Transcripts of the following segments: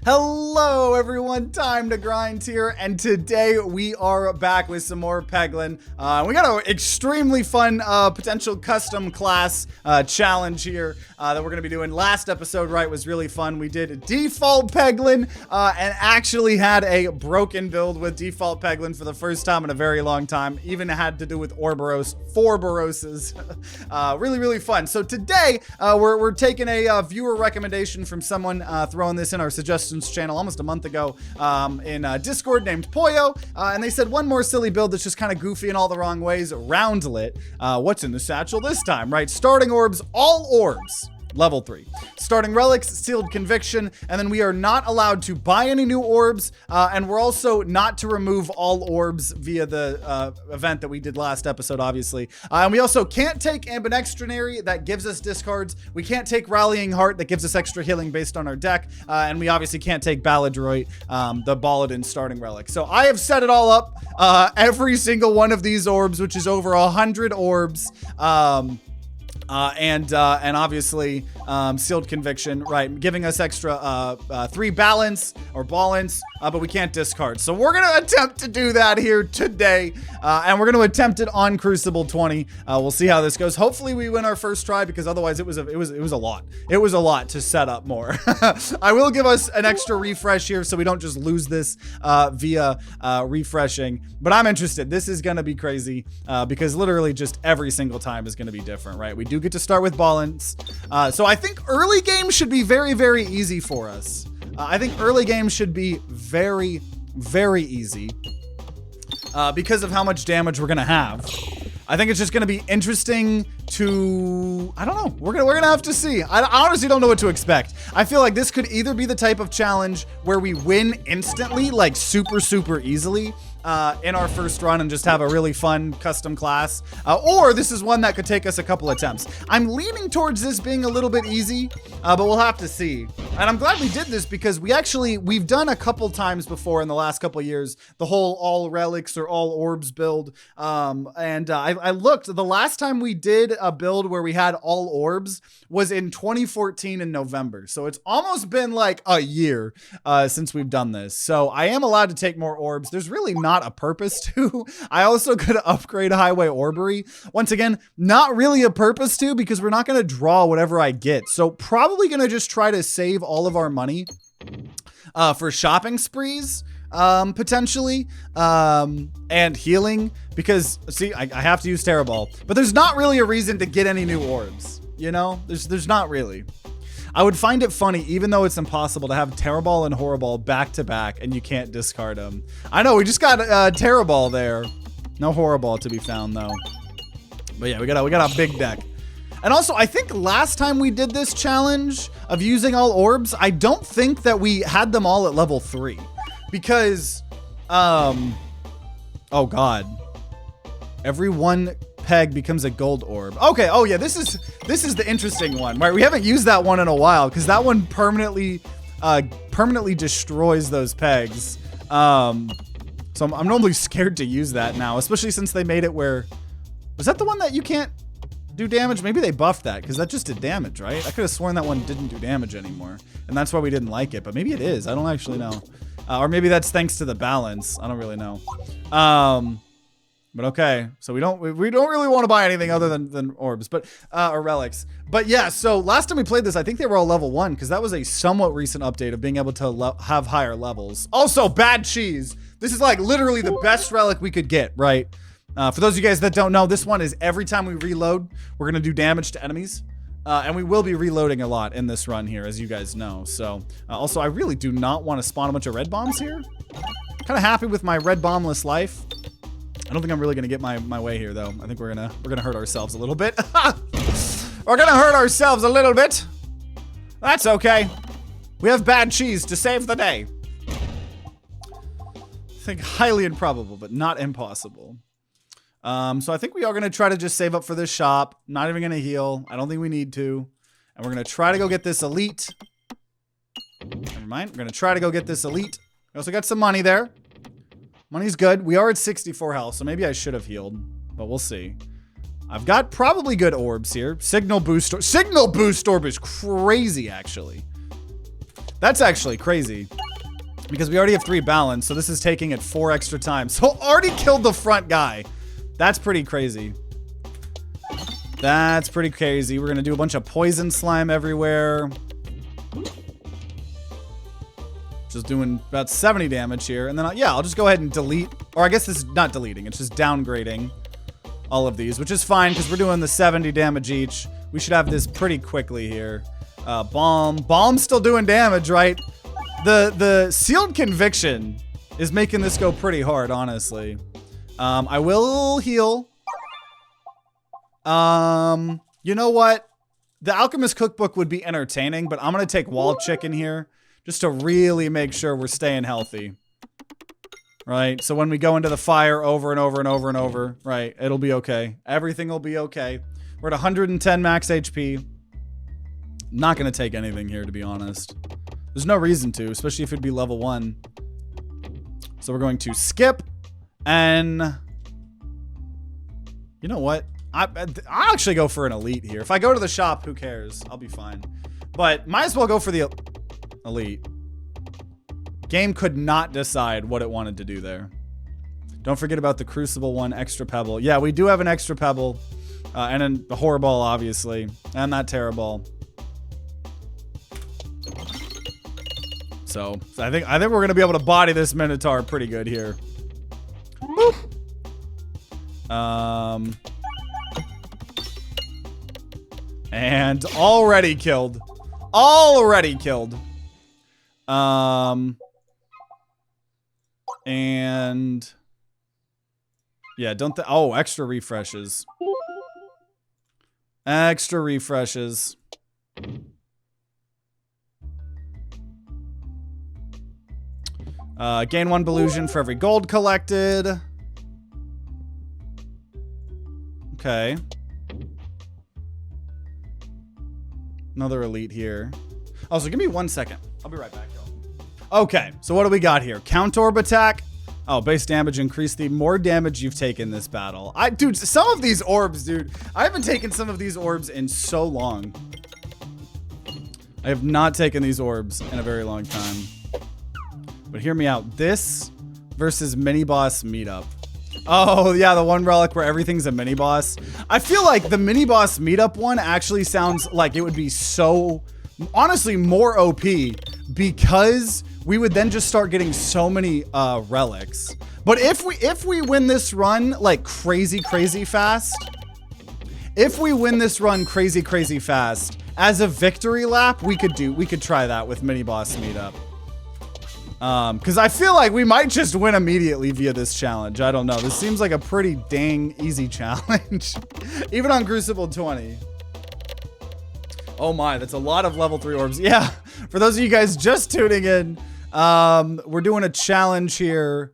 Hello everyone, Time to Grind here, and today we are back with some more Peglin. We got an extremely fun potential custom class challenge here that we're gonna be doing. Last episode, right, was really fun. We did default Peglin and actually had a broken build with default Peglin for the first time in a very long time. Even had to do with Ouroboros, 4 Boroses. Really fun. So today we're taking a viewer recommendation from someone throwing this in our suggestions channel almost a month ago in Discord named Poyo, and they said one more silly build that's just kind of goofy in all the wrong ways. Roundlet. What's in the satchel this time, right? Starting orbs, all orbs. Level 3. Starting relics, sealed conviction, and then we are not allowed to buy any new orbs, and we're also not to remove all orbs via the event that we did last episode, obviously. And we also can't take ambidextrinary, that gives us discards. We can't take rallying heart, that gives us extra healing based on our deck, and we obviously can't take Baladroit, the Baladin starting relic. So I have set it all up, every single one of these orbs, which is over 100 orbs, and obviously sealed conviction, right, giving us extra 3 balance or balance, but we can't discard. So we're gonna attempt to do that here today, and we're gonna attempt it on Crucible 20. We'll see how this goes. Hopefully we win our first try, because otherwise it was a lot. It was a lot to set up more. I will give us an extra refresh here so we don't just lose this via refreshing, but I'm interested. This is gonna be crazy because literally just every single time is gonna be different, right? We do get to start with balance, so I think early game should be very easy for us. I think early game should be very easy because of how much damage we're gonna have. I think it's just gonna be interesting to, I don't know, we're gonna have to see. I honestly don't know what to expect. I feel like this could either be the type of challenge where we win instantly, like super easily, in our first run and just have a really fun custom class, or this is one that could take us a couple attempts. I'm leaning towards this being a little bit easy, but we'll have to see. And I'm glad we did this because we've done a couple times before in the last couple of years, the whole all relics or all orbs build. And I looked, the last time we did a build where we had all orbs was in 2014 in November. So it's almost been like a year since we've done this. So I am allowed to take more orbs. There's really not a purpose to. I also could upgrade Highway Orbery. Once again, not really a purpose to, because we're not going to draw whatever I get. So probably going to just try to save all of our money for shopping sprees, potentially, and healing, because see, I have to use Terra Ball, but there's not really a reason to get any new orbs, you know? There's not really. I would find it funny, even though it's impossible, to have Terra Ball and Horriball back to back and you can't discard them. I know, we just got Terra Ball there. No Horriball to be found though. But yeah, we got a big deck. And also, I think last time we did this challenge of using all orbs, I don't think that we had them all at level 3. Because, oh god. Every one peg becomes a gold orb. Okay, oh yeah, this is the interesting one, right? We haven't used that one in a while because that one permanently destroys those pegs. So I'm normally scared to use that now, especially since they made it where, was that the one that you can't do damage? Maybe they buffed that because that just did damage, right? I could have sworn that one didn't do damage anymore, and that's why we didn't like it, but maybe it is. I don't actually know. Or maybe that's thanks to the balance. I don't really know. But okay, so we don't really want to buy anything other than orbs, but or relics. But yeah, so last time we played this, I think they were all level 1 because that was a somewhat recent update of being able to have higher levels. Also, bad cheese. This is like literally the best relic we could get, right? For those of you guys that don't know, this one is every time we reload, we're gonna do damage to enemies. And we will be reloading a lot in this run here, as you guys know. So, also, I really do not want to spawn a bunch of red bombs here. Kind of happy with my red bombless life. I don't think I'm really gonna get my way here, though. I think we're gonna hurt ourselves a little bit. We're gonna hurt ourselves a little bit. That's okay. We have bad cheese to save the day. I think highly improbable, but not impossible. So I think we are going to try to just save up for this shop. Not even going to heal. I don't think we need to. And we're going to try to go get this elite. Never mind. We're going to try to go get this elite. We also got some money there. Money's good. We are at 64 health, so maybe I should have healed. But we'll see. I've got probably good orbs here. Signal boost orb is crazy, actually. That's actually crazy. Because we already have 3 balance, so this is taking it 4 extra times. So already killed the front guy. That's pretty crazy. That's pretty crazy. We're gonna do a bunch of poison slime everywhere. Just doing about 70 damage here. And then, yeah, I'll just go ahead and delete. Or I guess this is not deleting. It's just downgrading all of these, which is fine because we're doing the 70 damage each. We should have this pretty quickly here. Bomb. Bomb's still doing damage, right? The sealed conviction is making this go pretty hard, honestly. I will heal. You know what? The Alchemist Cookbook would be entertaining, but I'm gonna take wall chicken here just to really make sure we're staying healthy. Right? So when we go into the fire over and over and over and over, right, it'll be okay. Everything will be okay. We're at 110 max HP. Not gonna take anything here, to be honest. There's no reason to, especially if it'd be level 1. So we're going to skip, and you know what? I'll actually go for an elite here. If I go to the shop, who cares? I'll be fine. But might as well go for the elite. Game could not decide what it wanted to do there. Don't forget about the Crucible one, extra pebble. Yeah, we do have an extra pebble. And then the horror ball, obviously. And that terror ball. So I think we're gonna be able to body this Minotaur pretty good here. Boop. And already killed. Already killed. And yeah, don't oh, extra refreshes. Extra refreshes. Gain 1 Belusion for every gold collected. Okay. Another elite here. Oh, so give me 1 second. I'll be right back, y'all. Okay, so what do we got here? Count orb attack. Oh, base damage increase the more damage you've taken this battle. Dude, some of these orbs, dude. I haven't taken some of these orbs in so long. I have not taken these orbs in a very long time. But hear me out. This versus mini boss meetup. Oh, yeah, the one relic where everything's a mini boss. I feel like the mini boss meetup one actually sounds like it would be so, honestly, more OP because we would then just start getting so many relics. But if we win this run like crazy fast, if we win this run crazy fast as a victory lap, we could try that with mini boss meetup. Because I feel like we might just win immediately via this challenge. I don't know. This seems like a pretty dang easy challenge. Even on Crucible 20. Oh my, that's a lot of level 3 orbs. Yeah, for those of you guys just tuning in, we're doing a challenge here.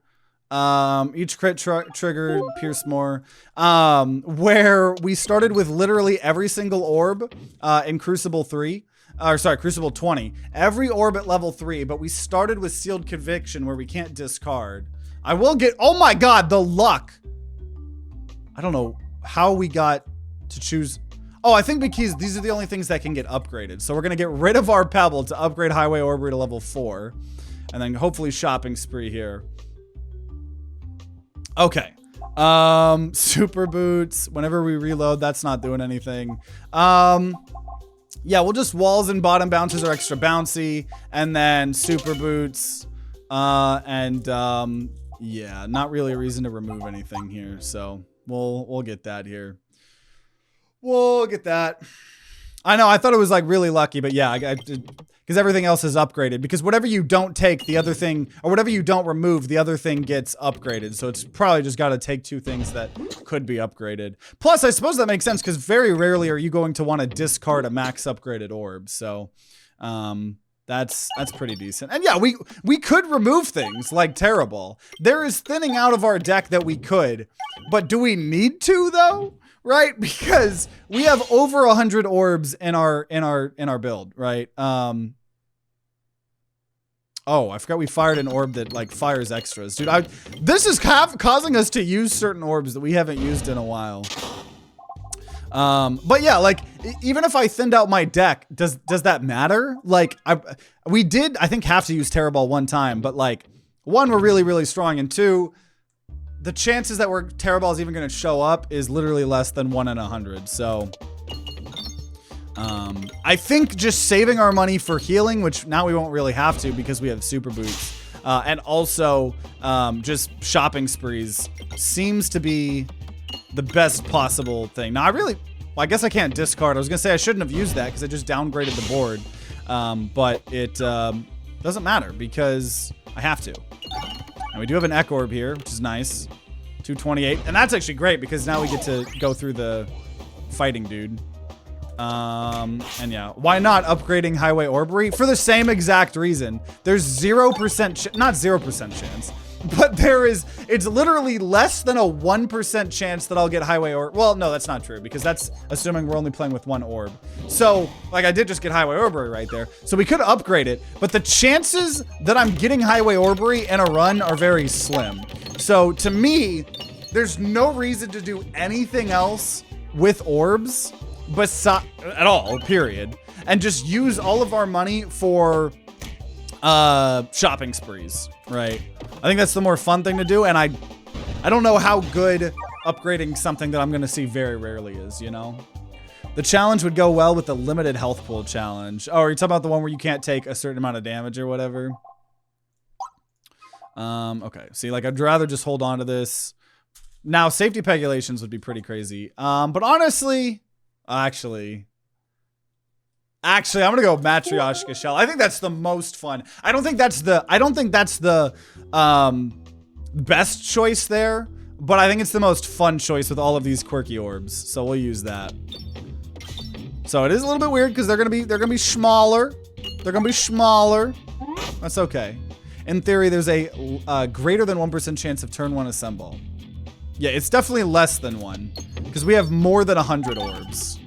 Each crit trigger, pierce more. Where we started with literally every single orb in Crucible 3. Or sorry, Crucible 20. Every orb at level 3, but we started with Sealed Conviction where we can't discard. I will get, oh my god, the luck. I don't know how we got to choose. Oh, I think because these are the only things that can get upgraded. So we're gonna get rid of our Pebble to upgrade Highway Orb to level 4. And then hopefully shopping spree here. Okay. Super Boots. Whenever we reload, that's not doing anything. Yeah, we'll just walls and bottom bounces are extra bouncy, and then super boots, yeah, not really a reason to remove anything here, so we'll get that here. We'll get that. I know, I thought it was like really lucky, but yeah, because everything else is upgraded. Because whatever you don't take, the other thing, or whatever you don't remove, the other thing gets upgraded. So it's probably just got to take 2 things that could be upgraded. Plus, I suppose that makes sense because very rarely are you going to want to discard a max upgraded orb. So that's pretty decent. And yeah, we could remove things like Terrible. There is thinning out of our deck that we could, but do we need to though? Right, because we have over 100 orbs in our build, right? Oh, I forgot we fired an orb that like fires extras, dude. This is causing us to use certain orbs that we haven't used in a while. But yeah, like even if I thinned out my deck, does that matter? Like we did, I think, have to use Terror Ball one time, but like one, we're really, really strong, and two, the chances that Terror Ball is even going to show up is literally less than 1 in 100. So I think just saving our money for healing, which now we won't really have to because we have super boots, and also just shopping sprees seems to be the best possible thing. Now well, I guess I can't discard. I was gonna say I shouldn't have used that because I just downgraded the board, but it doesn't matter because I have to. And we do have an Echo Orb here, which is nice. 228, and that's actually great because now we get to go through the fighting dude. And yeah, why not upgrading Highway Orbery? For the same exact reason. There's 0%, not 0% chance, but it's literally less than a 1% chance that I'll get Highway Orb. Well, no, that's not true because that's assuming we're only playing with one orb. So, like, I did just get Highway Orbery right there. So we could upgrade it, but the chances that I'm getting Highway Orbery in a run are very slim. So to me, there's no reason to do anything else with orbs at all, period. And just use all of our money for shopping sprees, right? I think that's the more fun thing to do, and I don't know how good upgrading something that I'm gonna see very rarely is, you know? The challenge would go well with the limited health pool challenge. Oh, are you talking about the one where you can't take a certain amount of damage or whatever? Okay, see, like, I'd rather just hold on to this. Now, safety pegulations would be pretty crazy. But honestly, actually, I'm gonna go Matryoshka Shell. I think that's the most fun. I don't think that's the best choice there, but I think it's the most fun choice with all of these quirky orbs. So we'll use that. So it is a little bit weird because they're gonna be smaller. They're gonna be smaller. That's okay. In theory, there's a greater than 1% chance of turn 1 assemble. Yeah, it's definitely less than 1 because we have more than 100 orbs.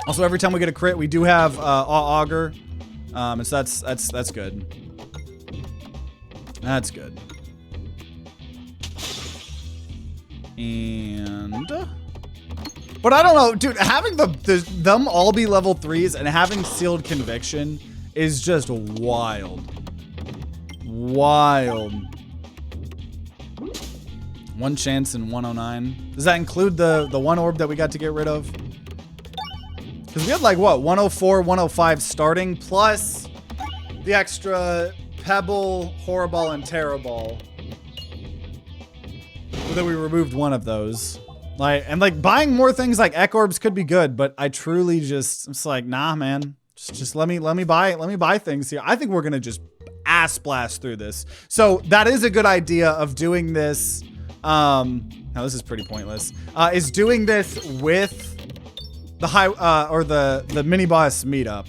Also, every time we get a crit, we do have Augur, and so that's good. That's good. And, but I don't know, dude. Having them all be level 3s and having sealed conviction is just wild. Wild. 1 chance in 109. Does that include the one orb that we got to get rid of? Because we had like what, 104, 105 starting plus the extra Pebble, Horror Ball, and Terror Ball. So that we removed one of those. Like buying more things like Echo Orbs could be good, but I truly I'm just like, nah, man. Just let me buy things here. I think we're gonna just ass blast through this. So that is a good idea of doing this. Now this is pretty pointless. Is doing this with the the mini boss meetup.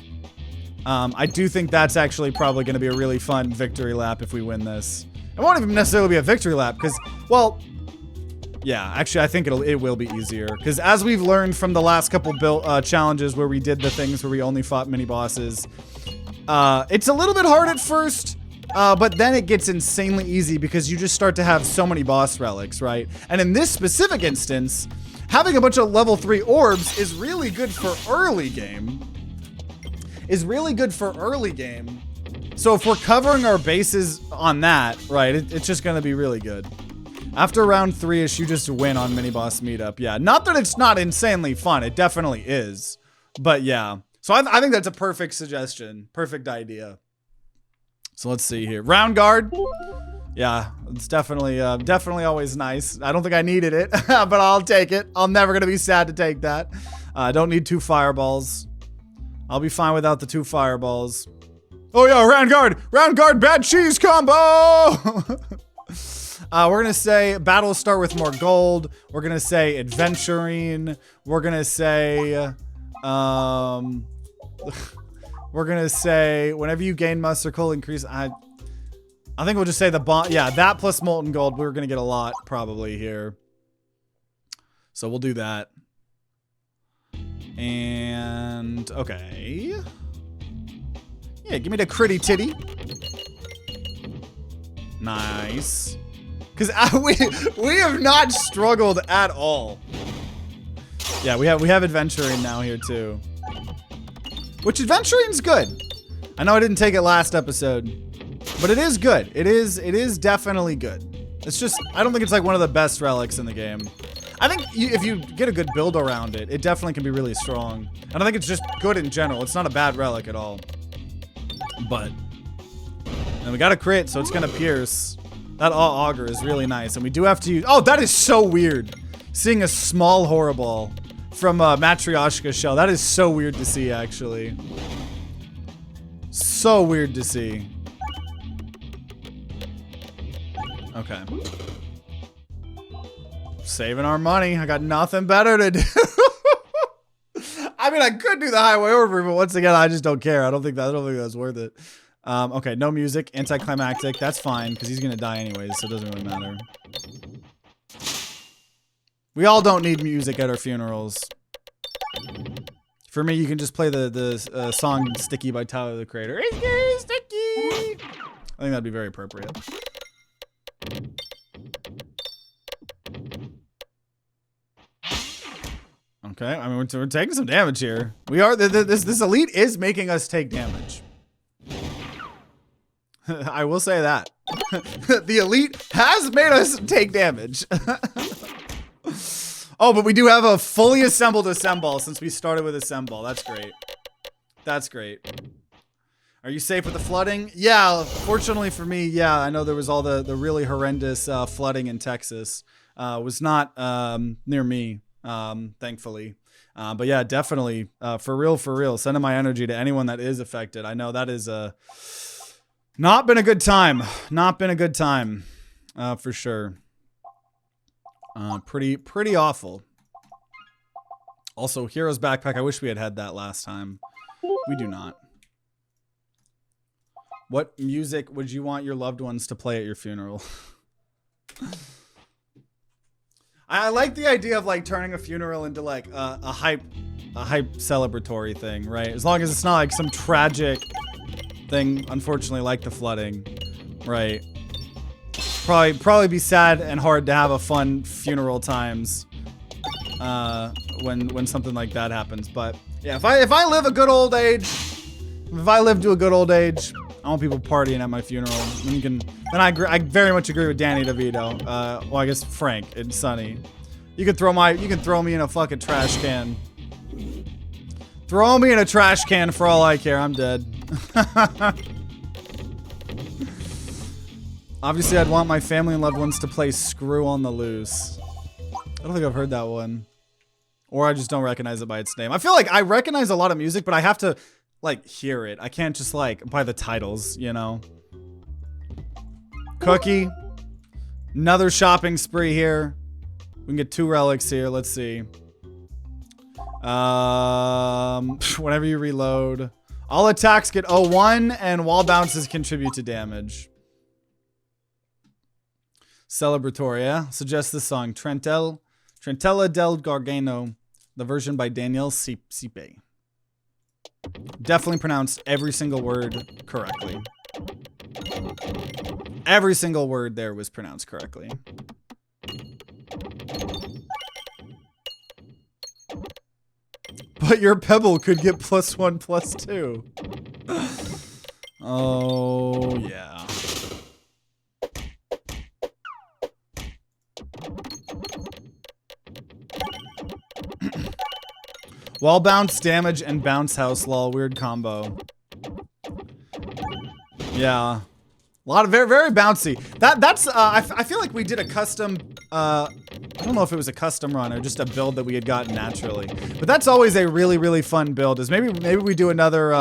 I do think that's actually probably going to be a really fun victory lap if we win this. It won't even necessarily be a victory lap because, well, yeah, actually I think it will be easier because as we've learned from the last couple challenges where we did the things where we only fought mini bosses, it's a little bit hard at first. But then it gets insanely easy because you just start to have so many boss relics, right? And in this specific instance, having a bunch of level 3 orbs is really good for early game. So if we're covering our bases on that, right, it's just gonna be really good. After round 3-ish, you just win on mini boss meetup. Yeah, not that it's not insanely fun. It definitely is. But yeah, so I think that's a perfect suggestion. Perfect idea. So let's see here. Round guard. Yeah, it's definitely always nice. I don't think I needed it, but I'll take it. I'm never gonna be sad to take that. I don't need 2 fireballs. I'll be fine without the 2 fireballs. Oh yeah, round guard, bad cheese combo. We're gonna say battles start with more gold. We're gonna say adventuring. We're gonna say, we're gonna say whenever you gain muster coal increase. I think we'll just say the bond. Yeah, that plus molten gold. We're gonna get a lot probably here. So we'll do that. And okay. Yeah, give me the critty titty. Nice. Because we have not struggled at all. Yeah, we have adventuring now here too. Which adventuring's good. I know I didn't take it last episode, but it is good. It is definitely good. It's just, I don't think it's like one of the best relics in the game. I think if you get a good build around it, it definitely can be really strong. And I think it's just good in general. It's not a bad relic at all. But, and we got a crit, so it's gonna pierce. That auger is really nice, and we do have to use, oh, that is so weird. Seeing a small horrible from Matryoshka shell. That is so weird to see, actually. So weird to see. Okay. Saving our money. I got nothing better to do. I mean, I could do the highway over, but once again, I just don't care. I don't think that's worth it. Okay, no music, anticlimactic. That's fine, because he's gonna die anyways, so it doesn't really matter. We all don't need music at our funerals. For me, you can just play the song "Sticky" by Tyler the Creator. It's sticky. I think that'd be very appropriate. Okay, I mean we're taking some damage here. We are this elite is making us take damage. I will say that. The elite has made us take damage. Oh, but we do have a fully assembled Assemble since we started with Assemble. That's great. That's great. Are you safe with the flooding? Yeah, fortunately for me, yeah. I know there was all the really horrendous flooding in Texas. Was not near me, thankfully. But yeah, definitely, for real, sending my energy to anyone that is affected. I know that is not been a good time. Not been a good time, for sure. Pretty awful. Also, Hero's Backpack. I wish we had that last time. We do not. What music would you want your loved ones to play at your funeral? I like the idea of like turning a funeral into like a hype celebratory thing, right? As long as it's not like some tragic thing, unfortunately, like the flooding, right? Probably be sad and hard to have a fun funeral times when something like that happens. But yeah, if I live a good old age, if I live to a good old age, I want people partying at my funeral. Then I very much agree with Danny DeVito. Well, I guess Frank and Sonny. You can throw me in a fucking trash can. Throw me in a trash can for all I care. I'm dead. Obviously, I'd want my family and loved ones to play Screw on the Loose. I don't think I've heard that one. Or I just don't recognize it by its name. I feel like I recognize a lot of music, but I have to, like, hear it. I can't just, like, by the titles, you know? Cookie. Another shopping spree here. We can get 2 relics here. Let's see. Whenever you reload. All attacks get 0-1, and wall bounces contribute to damage. Celebratory, yeah? Suggest this song. Trentella del Gargano. The version by Daniel Sipe. Definitely pronounced every single word correctly. Every single word there was pronounced correctly. But your pebble could get +1, +2. Oh, yeah. Wall bounce, damage, and bounce house, lol. Weird combo. Yeah. A lot of very, very bouncy. That's, I feel like we did a custom, I don't know if it was a custom run or just a build that we had gotten naturally. But that's always a really, really fun build, is maybe we do another,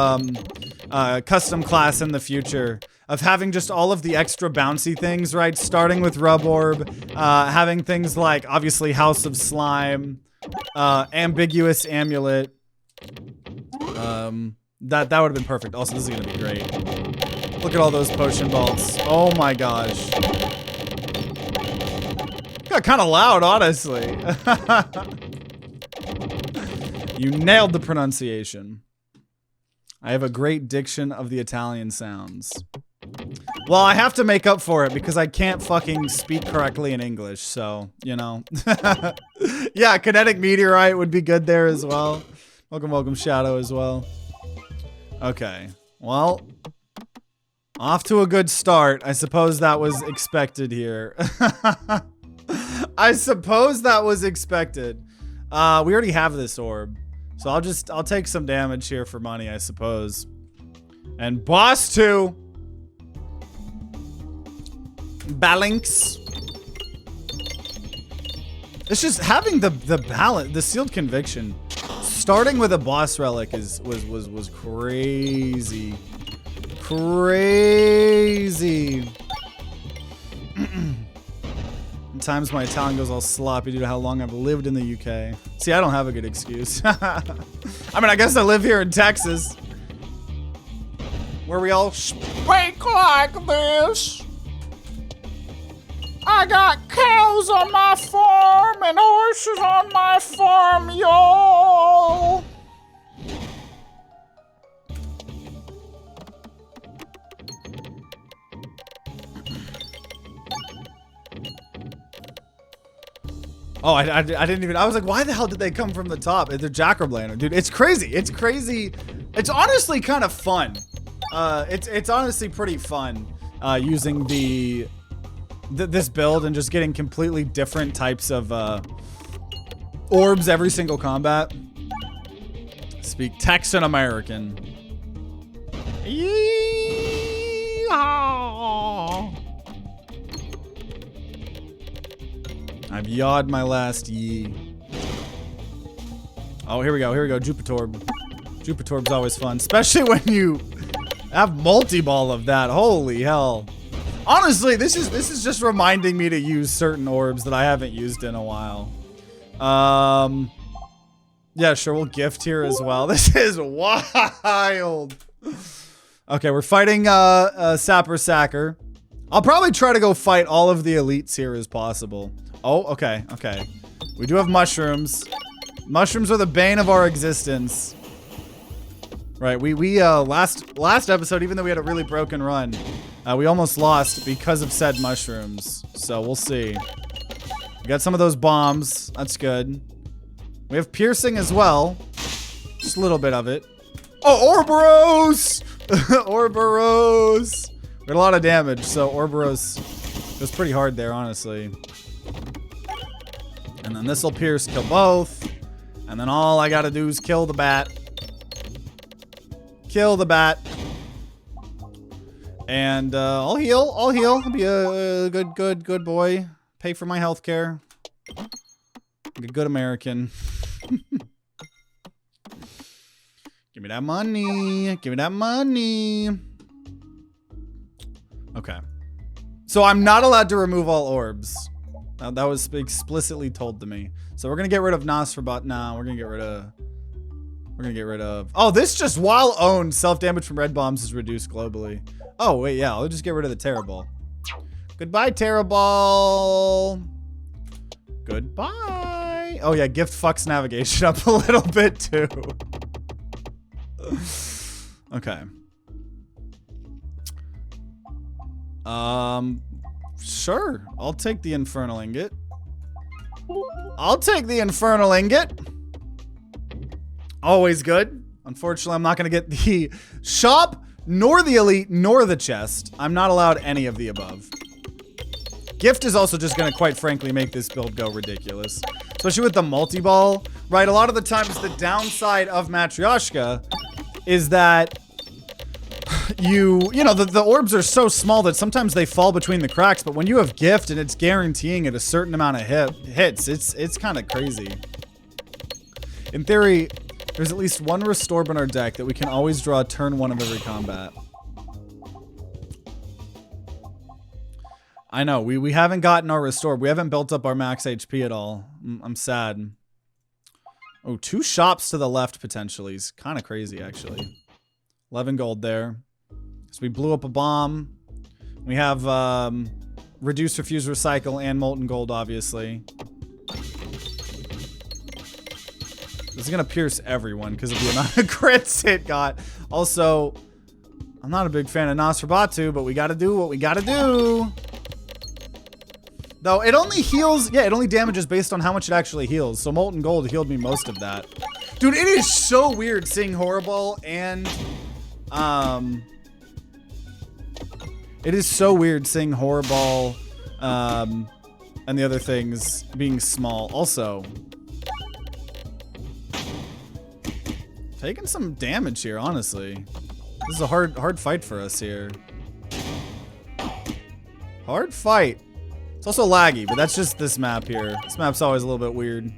custom class in the future of having just all of the extra bouncy things, right? Starting with Rub Orb, having things like, obviously, House of Slime, ambiguous amulet. That would have been perfect. Also, this is gonna be great. Look at all those potion vaults. Oh my gosh. Got kind of loud, honestly. You nailed the pronunciation. I have a great diction of the Italian sounds. Well, I have to make up for it because I can't fucking speak correctly in English, so, you know. Yeah, kinetic meteorite would be good there as well. Welcome, welcome, Shadow as well. Okay, well, off to a good start. I suppose that was expected here. I suppose that was expected. We already have this orb, so I'll take some damage here for money, I suppose. And boss 2. Balinks. It's just having the balance, the sealed conviction. Starting with a boss relic was crazy. Crazy. Sometimes my Italian goes all sloppy due to how long I've lived in the UK. See, I don't have a good excuse. I mean, I guess I live here in Texas, where we all speak like this. I got cows on my farm and horses on my farm, y'all. Oh, I didn't even, I was like, why the hell did they come from the top? They're CRlmao, dude. It's crazy. It's crazy. It's honestly kind of fun. It's honestly pretty fun using this build and just getting completely different types of orbs every single combat. Speak Texan American. Yeehaw. I've yawed my last yee. Oh, here we go. Here we go. Jupitorb. Jupitorb's always fun, especially when you have multi-ball of that. Holy hell. Honestly, this is just reminding me to use certain orbs that I haven't used in a while. Yeah, sure, we'll gift here as well. This is wild. Okay, we're fighting Sapper Sacker. I'll probably try to go fight all of the elites here as possible. Oh, okay, okay. We do have mushrooms. Mushrooms are the bane of our existence. Right, we last episode, even though we had a really broken run, we almost lost because of said mushrooms. So we'll see. We got some of those bombs. That's good. We have piercing as well. Just a little bit of it. Oh, Ouroboros! Ouroboros! We had a lot of damage, so Ouroboros goes pretty hard there, honestly. And then this will pierce, kill both. And then all I gotta do is kill the bat. Kill the bat. And I'll heal. I'll heal. I'll be a good boy. Pay for my healthcare. Like a good American. Give me that money. Give me that money. Okay. So I'm not allowed to remove all orbs. That was explicitly told to me. So we're gonna get rid of Nosferbot. Nah, we're gonna get rid of. We're gonna get rid of. Oh, this just while owned, self damage from red bombs is reduced globally. Oh wait, yeah, I'll just get rid of the Terror Ball. Goodbye, Terror Ball. Goodbye. Oh yeah, gift fucks navigation up a little bit too. Okay. Sure. I'll take the Infernal Ingot. I'll take the Infernal Ingot. Always good. Unfortunately, I'm not going to get the shop, nor the elite, nor the chest. I'm not allowed any of the above. Gift is also just going to, quite frankly, make this build go ridiculous. Especially with the multi-ball, right? A lot of the times, the downside of Matryoshka is that you know, the orbs are so small that sometimes they fall between the cracks, but when you have gift and it's guaranteeing it a certain amount of hits, it's kind of crazy. In theory, there's at least one Restorb in our deck that we can always draw turn 1 of every combat. I know, we haven't gotten our Restorb. We haven't built up our max HP at all. I'm sad. Oh, 2 shops to the left potentially is kind of crazy, actually. 11 gold there. So we blew up a bomb. We have reduce, refuse, recycle, and molten gold, obviously. This is gonna pierce everyone because of the amount of crits it got. Also, I'm not a big fan of Nosferatu, but we gotta do what we gotta do. Though it only heals, yeah, it only damages based on how much it actually heals. So Molten Gold healed me most of that. Dude, it is so weird seeing Horrible and, it is so weird seeing Horrible, and the other things being small. Also, taking some damage here, honestly. This is a hard fight for us here. Hard fight. It's also laggy, but that's just this map here. This map's always a little bit weird.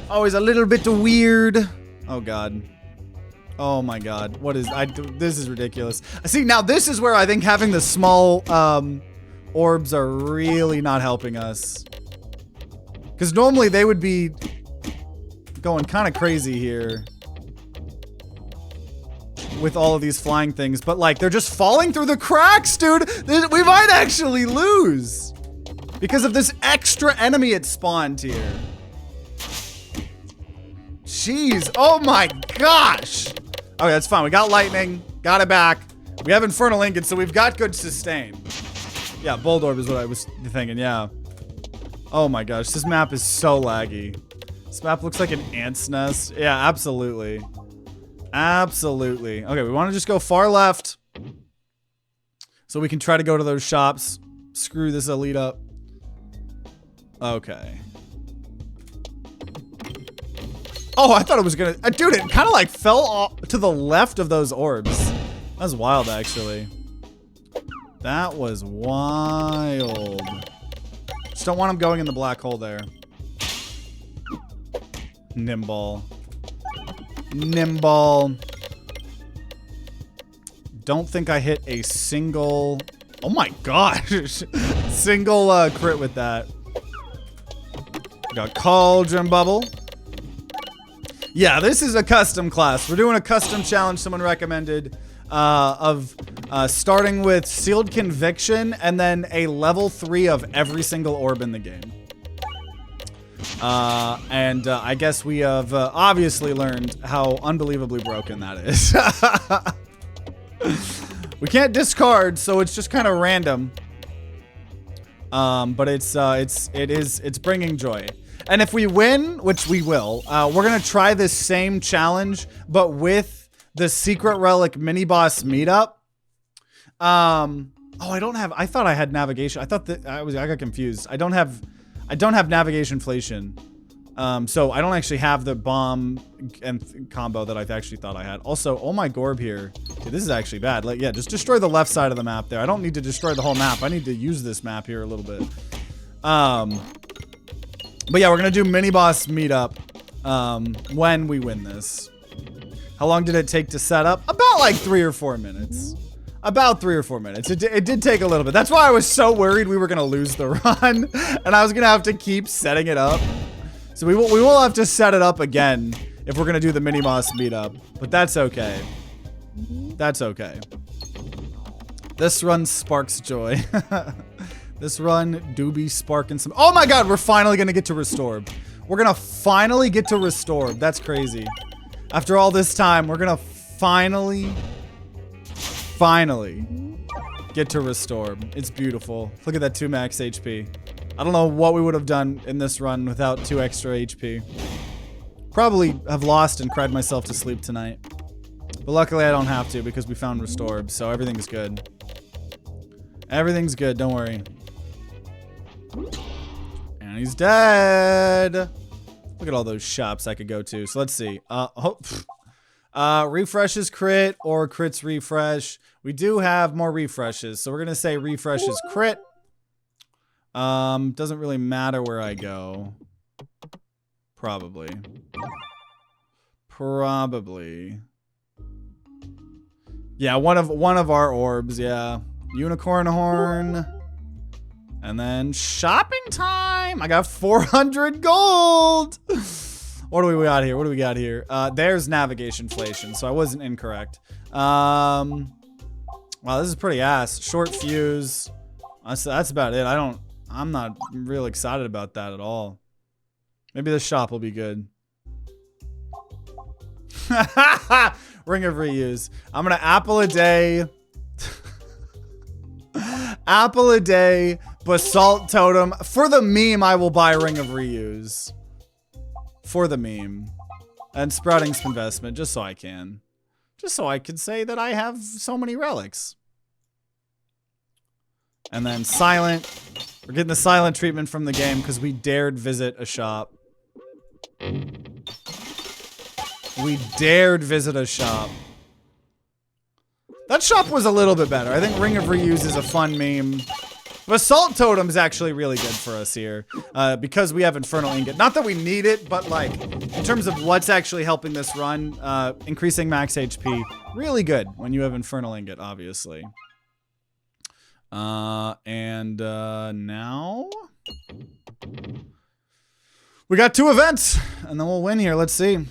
Always a little bit weird. Oh god. Oh my god. What is this is ridiculous. See, now this is where I think having the small orbs are really not helping us. Because normally they would be going kind of crazy here with all of these flying things, but like they're just falling through the cracks, dude. We might actually lose because of this extra enemy it spawned here. Jeez, oh my gosh. Okay, that's fine. We got lightning, got it back. We have infernal ingots, so we've got good sustain. Yeah, Bold Orb is what I was thinking, yeah. Oh my gosh, this map is so laggy. This map looks like an ant's nest. Yeah, absolutely. Absolutely. Okay, we want to just go far left so we can try to go to those shops. Screw this elite up. Okay. Oh, I thought it was gonna... dude, it kind of like fell off to the left of those orbs. That was wild, actually. That was wild. Just don't want him going in the black hole there. Nimble. Nimble. Don't think I hit a single... oh my gosh. Single crit with that. Got Cauldron Bubble. Yeah, this is a custom class. We're doing a custom challenge someone recommended of starting with Sealed Conviction and then a level 3 of every single orb in the game. I guess we have obviously learned how unbelievably broken that is. We can't discard, so it's just kind of random. But it's bringing joy. And if we win, which we will, we're gonna try this same challenge, but with the secret relic mini boss meetup. Oh, I thought I had navigation. I thought that I got confused. I don't have navigation-flation. So I don't actually have the bomb and combo that I actually thought I had. Also, oh my Gorb here. Dude, this is actually bad. Like, yeah, just destroy the left side of the map there. I don't need to destroy the whole map. I need to use this map here a little bit. But yeah, we're gonna do mini boss meetup when we win this. How long did it take to set up? About like 3 or 4 minutes. About 3 or 4 minutes. It did take a little bit. That's why I was so worried we were gonna lose the run, and I was gonna have to keep setting it up. So we will have to set it up again if we're gonna do the mini boss meetup, but that's okay. That's okay. This run sparks joy. This run do be sparking some. Oh my god, we're finally gonna get to Restore. We're gonna finally get to Restore. That's crazy. After all this time, we're gonna finally get to Restore. It's beautiful. Look at that 2 max HP. I don't know what we would have done in this run without 2 extra HP. Probably have lost and cried myself to sleep tonight. But luckily I don't have to because we found Restore, so everything's good. Everything's good, don't worry. And he's dead. Look at all those shops I could go to. So let's see. Refreshes crit or crits refresh. We do have more refreshes, so we're gonna say refreshes crit. Doesn't really matter where I go. Probably. Yeah, one of our orbs, yeah. Unicorn horn. And then shopping time. I got 400 gold. What do we got here? What do we got here? There's navigation inflation, so I wasn't incorrect. Wow, this is pretty ass. Short fuse. That's about it. I'm not real excited about that at all. Maybe the shop will be good. Ring of reuse. I'm gonna apple a day. Apple a day, basalt totem. For the meme, I will buy Ring of Reuse. For the meme. And sprouting investment, just so I can. Just so I can say that I have so many relics. And then silent. We're getting the silent treatment from the game because we dared visit a shop. We dared visit a shop. That shop was a little bit better. I think Ring of Reuse is a fun meme. Basalt Totem is actually really good for us here. Because we have Infernal Ingot. Not that we need it, but like, in terms of what's actually helping this run, increasing max HP, really good when you have Infernal Ingot, obviously. Now... we got 2 events, and then we'll win here. Let's see.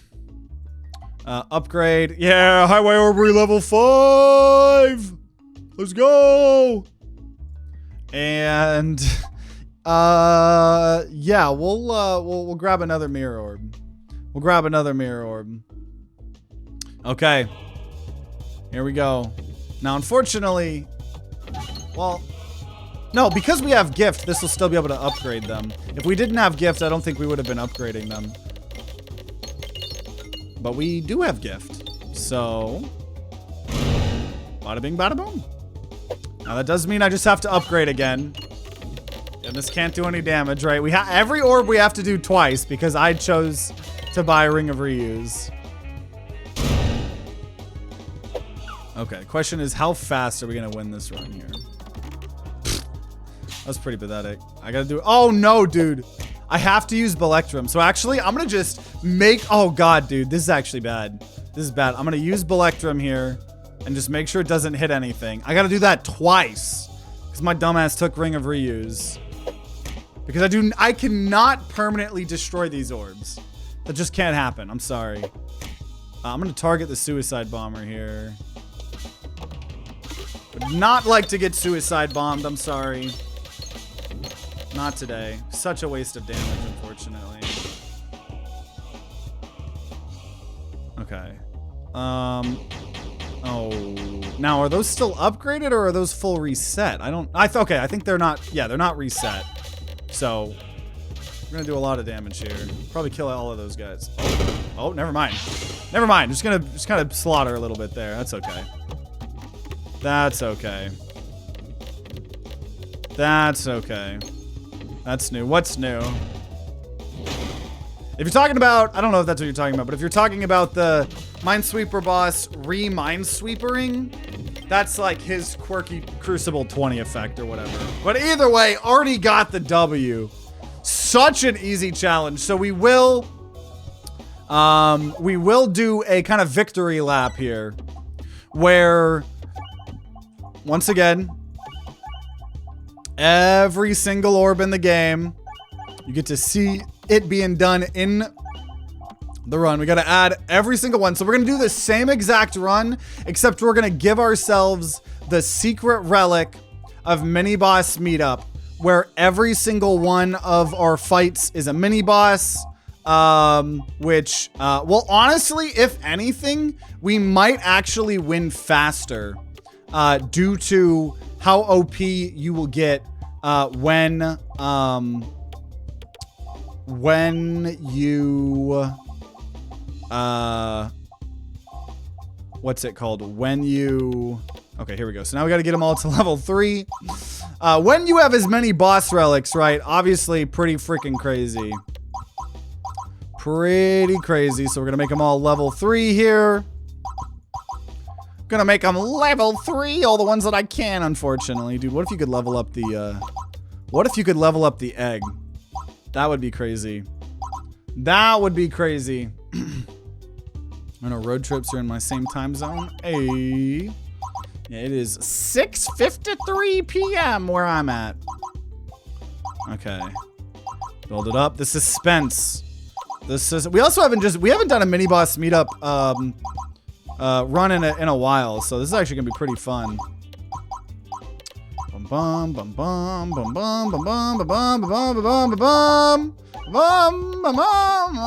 Upgrade. Yeah, Highway Orbery level 5! Let's go! And, yeah, we'll grab another Mirror Orb. We'll grab another Mirror Orb. Okay. Here we go. Now, unfortunately... well... no, because we have Gift, this will still be able to upgrade them. If we didn't have Gift, I don't think we would have been upgrading them. But we do have Gift. So... bada bing, bada boom. Now that does mean I just have to upgrade again. And this can't do any damage, right? Every orb we have to do twice because I chose to buy Ring of Reuse. Okay, question is how fast are we gonna win this run here? That's pretty pathetic. I gotta do... oh no, dude. I have to use Belectrum. So actually, I'm gonna just make... oh god, dude. This is actually bad. This is bad. I'm gonna use Belectrum here and just make sure it doesn't hit anything. I gotta do that twice because my dumbass took Ring of Reuse. Because I cannot permanently destroy these orbs. That just can't happen. I'm sorry. I'm gonna target the Suicide Bomber here. Would not like to get Suicide Bombed. I'm sorry. Not today. Such a waste of damage, unfortunately. Okay. Oh. Now, are those still upgraded or are those full reset? Okay, I think they're not. Yeah, they're not reset. So, we're gonna do a lot of damage here. Probably kill all of those guys. Oh, never mind. Never mind. Just kind of slaughter a little bit there. That's okay. That's okay. That's okay. That's new. What's new? If you're talking about... I don't know if that's what you're talking about, but if you're talking about the Minesweeper boss re-Minesweepering, that's like his quirky Crucible 20 effect or whatever. But either way, already got the W. Such an easy challenge. So we will do a kind of victory lap here where, once again, every single orb in the game, you get to see it being done in the run. We got to add every single one. So we're going to do the same exact run, except we're going to give ourselves the secret relic of mini boss meetup, where every single one of our fights is a mini boss, which, well, honestly, if anything, we might actually win faster, due to how OP you will get when you what's it called? When you... okay, here we go. So now we got to get them all to level 3. When you have as many boss relics, right? Obviously, pretty freaking crazy. Pretty crazy. So we're gonna make them all level 3 here. Gonna make them level 3, all the ones that I can, unfortunately. Dude, what if you could level up the, what if you could level up the egg? That would be crazy. That would be crazy. I know road trips are in my same time zone. Hey. Yeah, it is 6:53 p.m. where I'm at. Okay. Build it up. The suspense. This is... we also haven't done a mini boss meetup, run in a while, so this is actually gonna be pretty fun. Bum bum bum bum bum bum bum bum bum bum bum bum bum bum bum.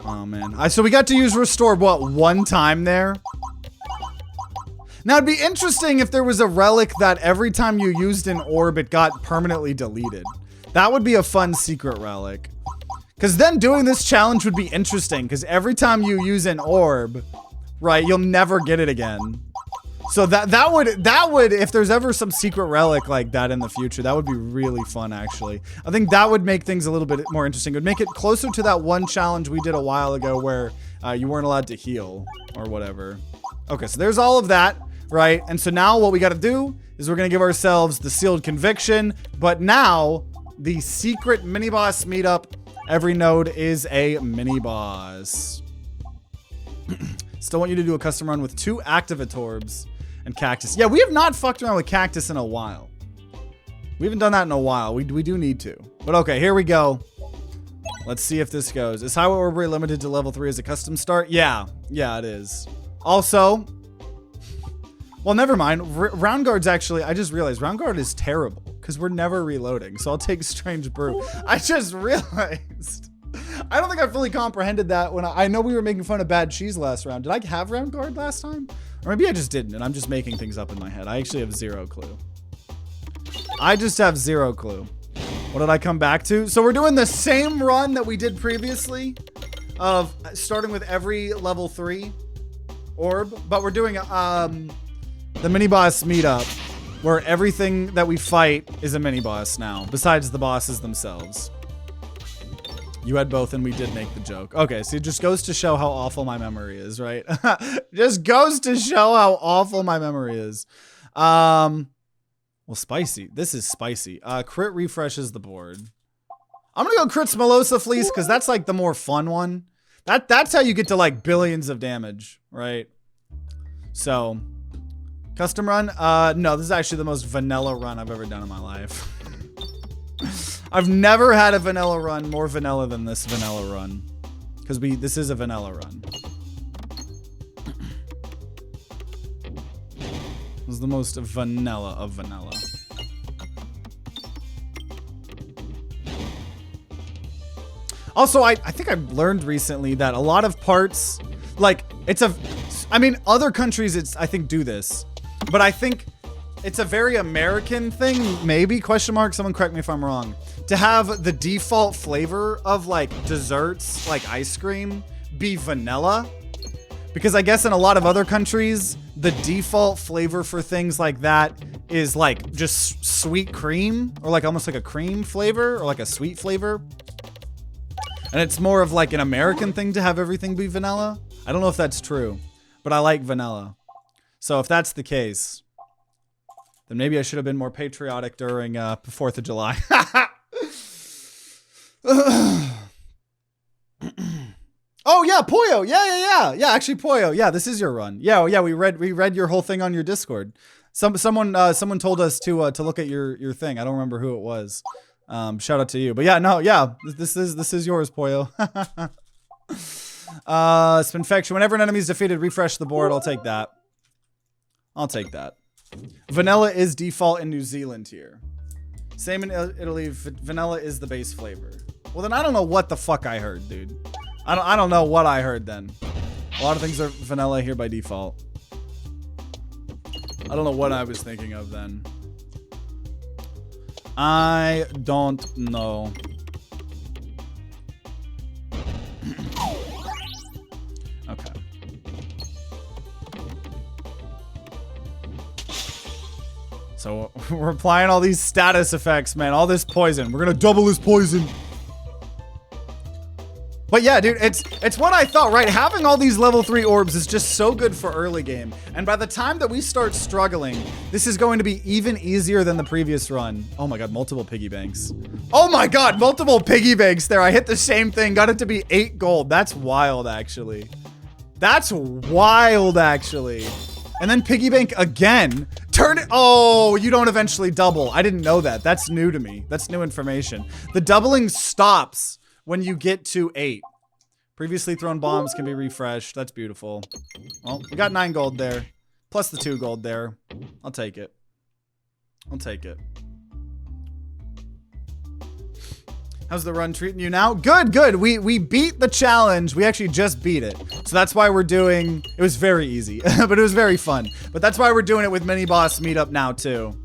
Oh man! So we got to use restore what, one time there? Now, it'd be interesting if there was a relic that every time you used an orb, it got permanently deleted. That would be a fun secret relic. Because then doing this challenge would be interesting, because every time you use an orb, right, you'll never get it again. So that would, if there's ever some secret relic like that in the future, that would be really fun, actually. I think that would make things a little bit more interesting. It would make it closer to that one challenge we did a while ago where you weren't allowed to heal or whatever. Okay, so there's all of that, right? And so now what we got to do is we're going to give ourselves the sealed conviction, but now the secret mini-boss meetup. Every node is a mini-boss. Still want you to do a custom run with 2 activate orbs and cactus. Yeah, we have not fucked around with cactus in a while. We haven't done that in a while. We do need to. But okay, here we go. Let's see if this goes. Is Highway Orbery limited to level 3 as a custom start? Yeah, it is. Also, well, never mind. Round Guard's actually, I just realized Round Guard is terrible because we're never reloading. So I'll take Strange Brew. I just realized. I don't think I fully comprehended that when I know we were making fun of bad cheese last round. Did I have Round Guard last time? Or maybe I just didn't and I'm just making things up in my head. I actually have 0 clue. I just have 0 clue. What did I come back to? So we're doing the same run that we did previously of starting with every level 3 orb, but we're doing the mini boss meetup where everything that we fight is a mini boss now, besides the bosses themselves. You had both and we did make the joke. Okay, so it just goes to show how awful my memory is, right? Just goes to show how awful my memory is. Well, spicy. This is spicy. Crit refreshes the board. I'm gonna go crit Smolosa Fleece because that's like the more fun one. That's how you get to like billions of damage, right? So, custom run? No, this is actually the most vanilla run I've ever done in my life. I've never had a vanilla run more vanilla than this vanilla run. Because this is a vanilla run. This is the most vanilla of vanilla. Also, I think I've learned recently that a lot of parts, like, I mean, other countries, I think, do this. But I think it's a very American thing, maybe, question mark, someone correct me if I'm wrong, to have the default flavor of, like, desserts, like ice cream, be vanilla. Because I guess in a lot of other countries, the default flavor for things like that is, like, just sweet cream, or, like, almost like a cream flavor, or, like, a sweet flavor. And it's more of, like, an American thing to have everything be vanilla. I don't know if that's true, but I like vanilla. So if that's the case, then maybe I should have been more patriotic during 4th of July. Oh yeah, Poyo. Yeah. Actually, Poyo. Yeah, this is your run. Yeah, we read your whole thing on your Discord. Someone told us to look at your thing. I don't remember who it was. Shout out to you. But yeah, no, yeah, this is yours, Poyo. Spinfection. Whenever an enemy is defeated, refresh the board. I'll take that. Vanilla is default in New Zealand here. Same in Italy. Vanilla is the base flavor. Well, then I don't know what the fuck I heard, dude. I don't know what I heard then. A lot of things are vanilla here by default. I don't know what I was thinking of then. I don't know. Okay. So we're applying all these status effects, man. All this poison. We're gonna double this poison. But yeah, dude, it's what I thought, right? Having all these level 3 orbs is just so good for early game. And by the time that we start struggling, this is going to be even easier than the previous run. Oh my god, multiple piggy banks. Oh my god, multiple piggy banks there. I hit the same thing, got it to be 8 gold. That's wild, actually. That's wild, actually. And then piggy bank again. Turn it. Oh, you don't eventually double. I didn't know that. That's new to me. That's new information. The doubling stops when you get to 8. Previously thrown bombs can be refreshed. That's beautiful. Well, we got 9 gold there. Plus the 2 gold there. I'll take it. How's the run treating you now? Good, good. We beat the challenge. We actually just beat it. So that's why we're doing, it was very easy, but it was very fun. But that's why we're doing it with mini boss meetup now too.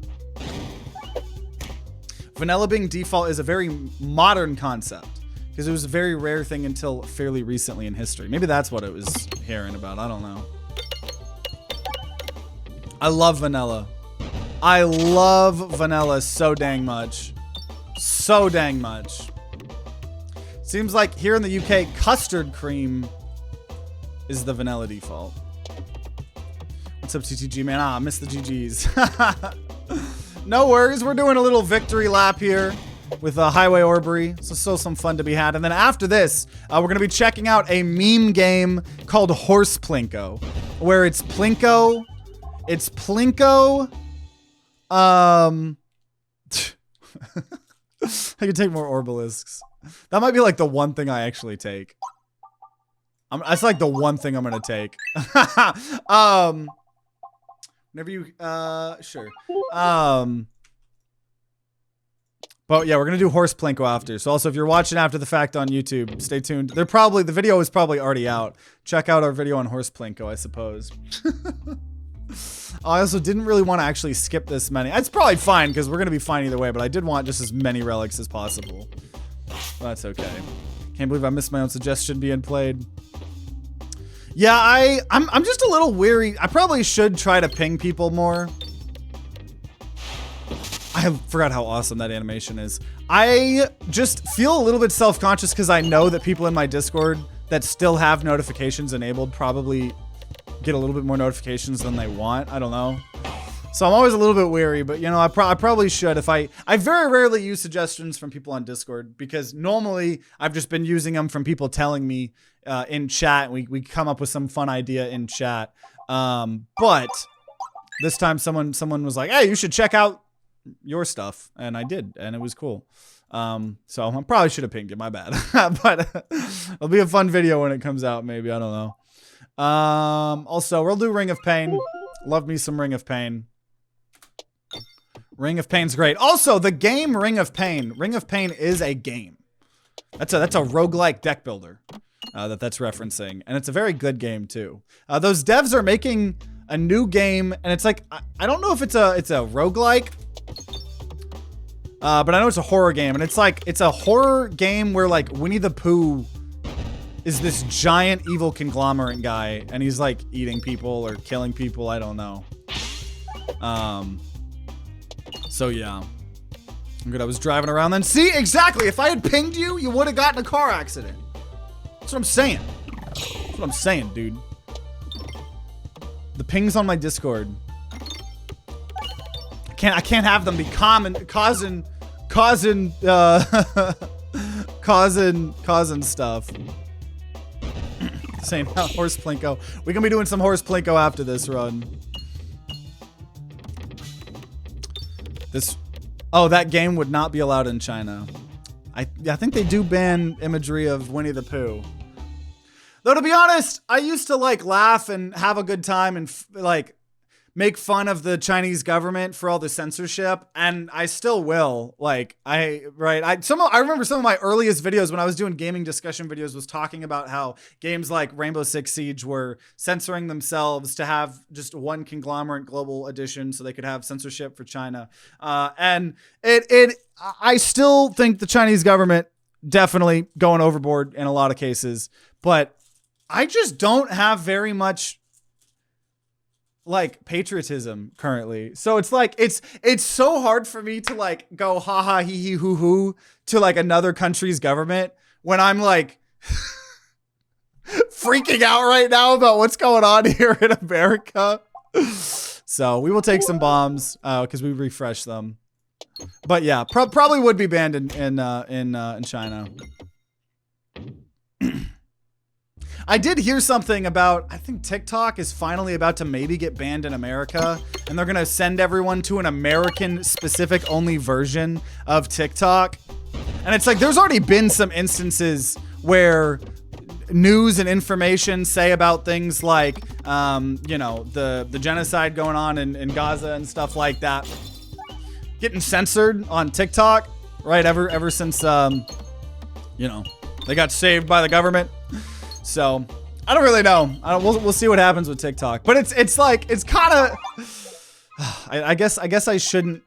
Vanilla being default is a very modern concept because it was a very rare thing until fairly recently in history. Maybe that's what it was hearing about. I don't know. I love vanilla. I love vanilla so dang much. So dang much. Seems like here in the UK, custard cream is the vanilla default. What's up, TTG, man? I missed the GGs. No worries. We're doing a little victory lap here with Highway Orbery. So still some fun to be had. And then after this, we're going to be checking out a meme game called Horse Plinko, where it's Plinko. It's Plinko. I could take more Orbalisks. That might be like the one thing I actually take. That's like the one thing I'm gonna take. Whenever you, sure. But yeah, we're gonna do Horse Plinko after. So also, if you're watching after the fact on YouTube, stay tuned. The video is probably already out. Check out our video on Horse Plinko, I suppose. I also didn't really want to actually skip this many. It's probably fine because we're going to be fine either way, but I did want just as many relics as possible. Well, that's okay. Can't believe I missed my own suggestion being played. Yeah, I'm just a little weary. I probably should try to ping people more. I forgot how awesome that animation is. I just feel a little bit self-conscious because I know that people in my Discord that still have notifications enabled probably get a little bit more notifications than they want. I don't know. So I'm always a little bit weary, but you know, I probably should. If I very rarely use suggestions from people on Discord because normally I've just been using them from people telling me in chat. We come up with some fun idea in chat. But this time someone was like, hey, you should check out your stuff. And I did, and it was cool. So I probably should have pinged it, my bad. But it'll be a fun video when it comes out, maybe. I don't know. Also, we'll do Ring of Pain. Love me some Ring of Pain. Ring of Pain's great. Also, the game Ring of Pain. Ring of Pain is a game. That's a roguelike deck builder that's referencing. And it's a very good game too. Those devs are making a new game, and it's like, I don't know if it's a roguelike. But I know it's a horror game, and it's a horror game where like Winnie the Pooh is this giant evil conglomerate guy, and he's like eating people or killing people. I don't know. So yeah. I'm good. I was driving around then. See, exactly. If I had pinged you, you would have gotten a car accident. That's what I'm saying. That's what I'm saying, dude. The pings on my Discord. I can't have them be causing stuff. Saying Horse Plinko. We're gonna be doing some Horse Plinko after this run. Oh, that game would not be allowed in China. I think they do ban imagery of Winnie the Pooh. Though to be honest, I used to like laugh and have a good time and like make fun of the Chinese government for all the censorship, and I still will. Like I remember some of my earliest videos when I was doing gaming discussion videos was talking about how games like Rainbow Six Siege were censoring themselves to have just one conglomerate global edition so they could have censorship for China. And I still think the Chinese government definitely going overboard in a lot of cases, but I just don't have very much like patriotism currently. So it's like, it's so hard for me to like go ha ha hee hee hoo hoo to like another country's government when I'm like freaking out right now about what's going on here in America. So we will take some bombs because we refresh them. But yeah, probably would be banned in China. I did hear something about, I think TikTok is finally about to maybe get banned in America, and they're gonna send everyone to an American specific only version of TikTok. And it's like, there's already been some instances where news and information say about things like, you know, the genocide going on in Gaza and stuff like that, getting censored on TikTok, right? Ever since you know, they got saved by the government. So I don't really know. We'll see what happens with TikTok. But it's like, it's kind of, I guess I shouldn't.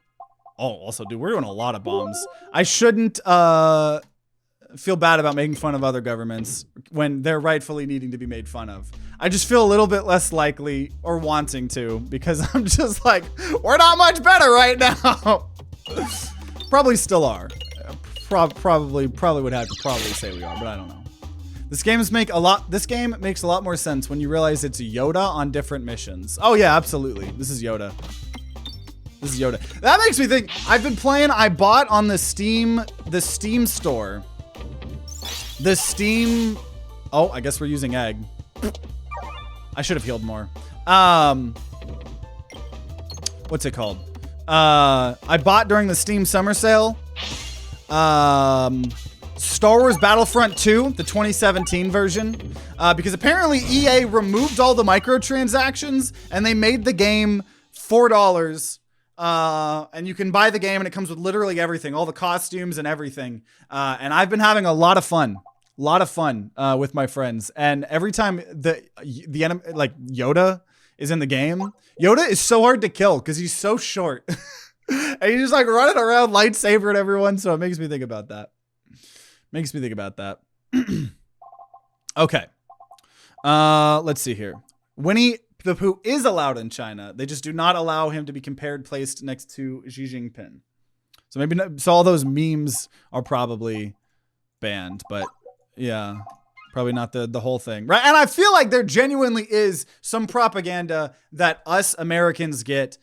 Oh, also, dude, we're doing a lot of bombs. I shouldn't feel bad about making fun of other governments when they're rightfully needing to be made fun of. I just feel a little bit less likely or wanting to, because I'm just like, we're not much better right now. Probably still are. Probably would have to say we are, but I don't know. This game makes a lot more sense when you realize it's Yoda on different missions. Oh yeah, absolutely. This is Yoda. This is Yoda. That makes me think, I've been playing, I bought on the Steam store. Oh, I guess we're using egg. I should have healed more. What's it called? I bought during the Steam summer sale. Star Wars Battlefront 2, the 2017 version. Because apparently EA removed all the microtransactions and they made the game $4. And you can buy the game and it comes with literally everything, all the costumes and everything. And I've been having a lot of fun with my friends. And every time the enemy, like Yoda is in the game, Yoda is so hard to kill because he's so short. And he's just like running around lightsaber at everyone. So it makes me think about that. Okay. Let's see here. Winnie the Pooh is allowed in China. They just do not allow him to be placed next to Xi Jinping. So maybe not, so all those memes are probably banned, but yeah, probably not the whole thing, right? And I feel like there genuinely is some propaganda that us Americans get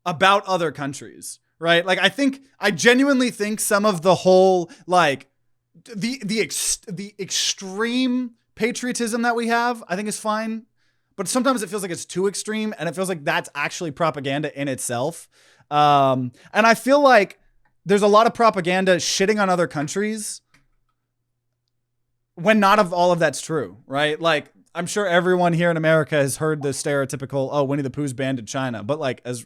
about other countries, right? Like I genuinely think some of the whole like the extreme patriotism that we have, I think is fine. But sometimes it feels like it's too extreme, and it feels like that's actually propaganda in itself. And I feel like there's a lot of propaganda shitting on other countries when not all of that's true, right? Like, I'm sure everyone here in America has heard the stereotypical, oh, Winnie the Pooh's banned in China. But like, as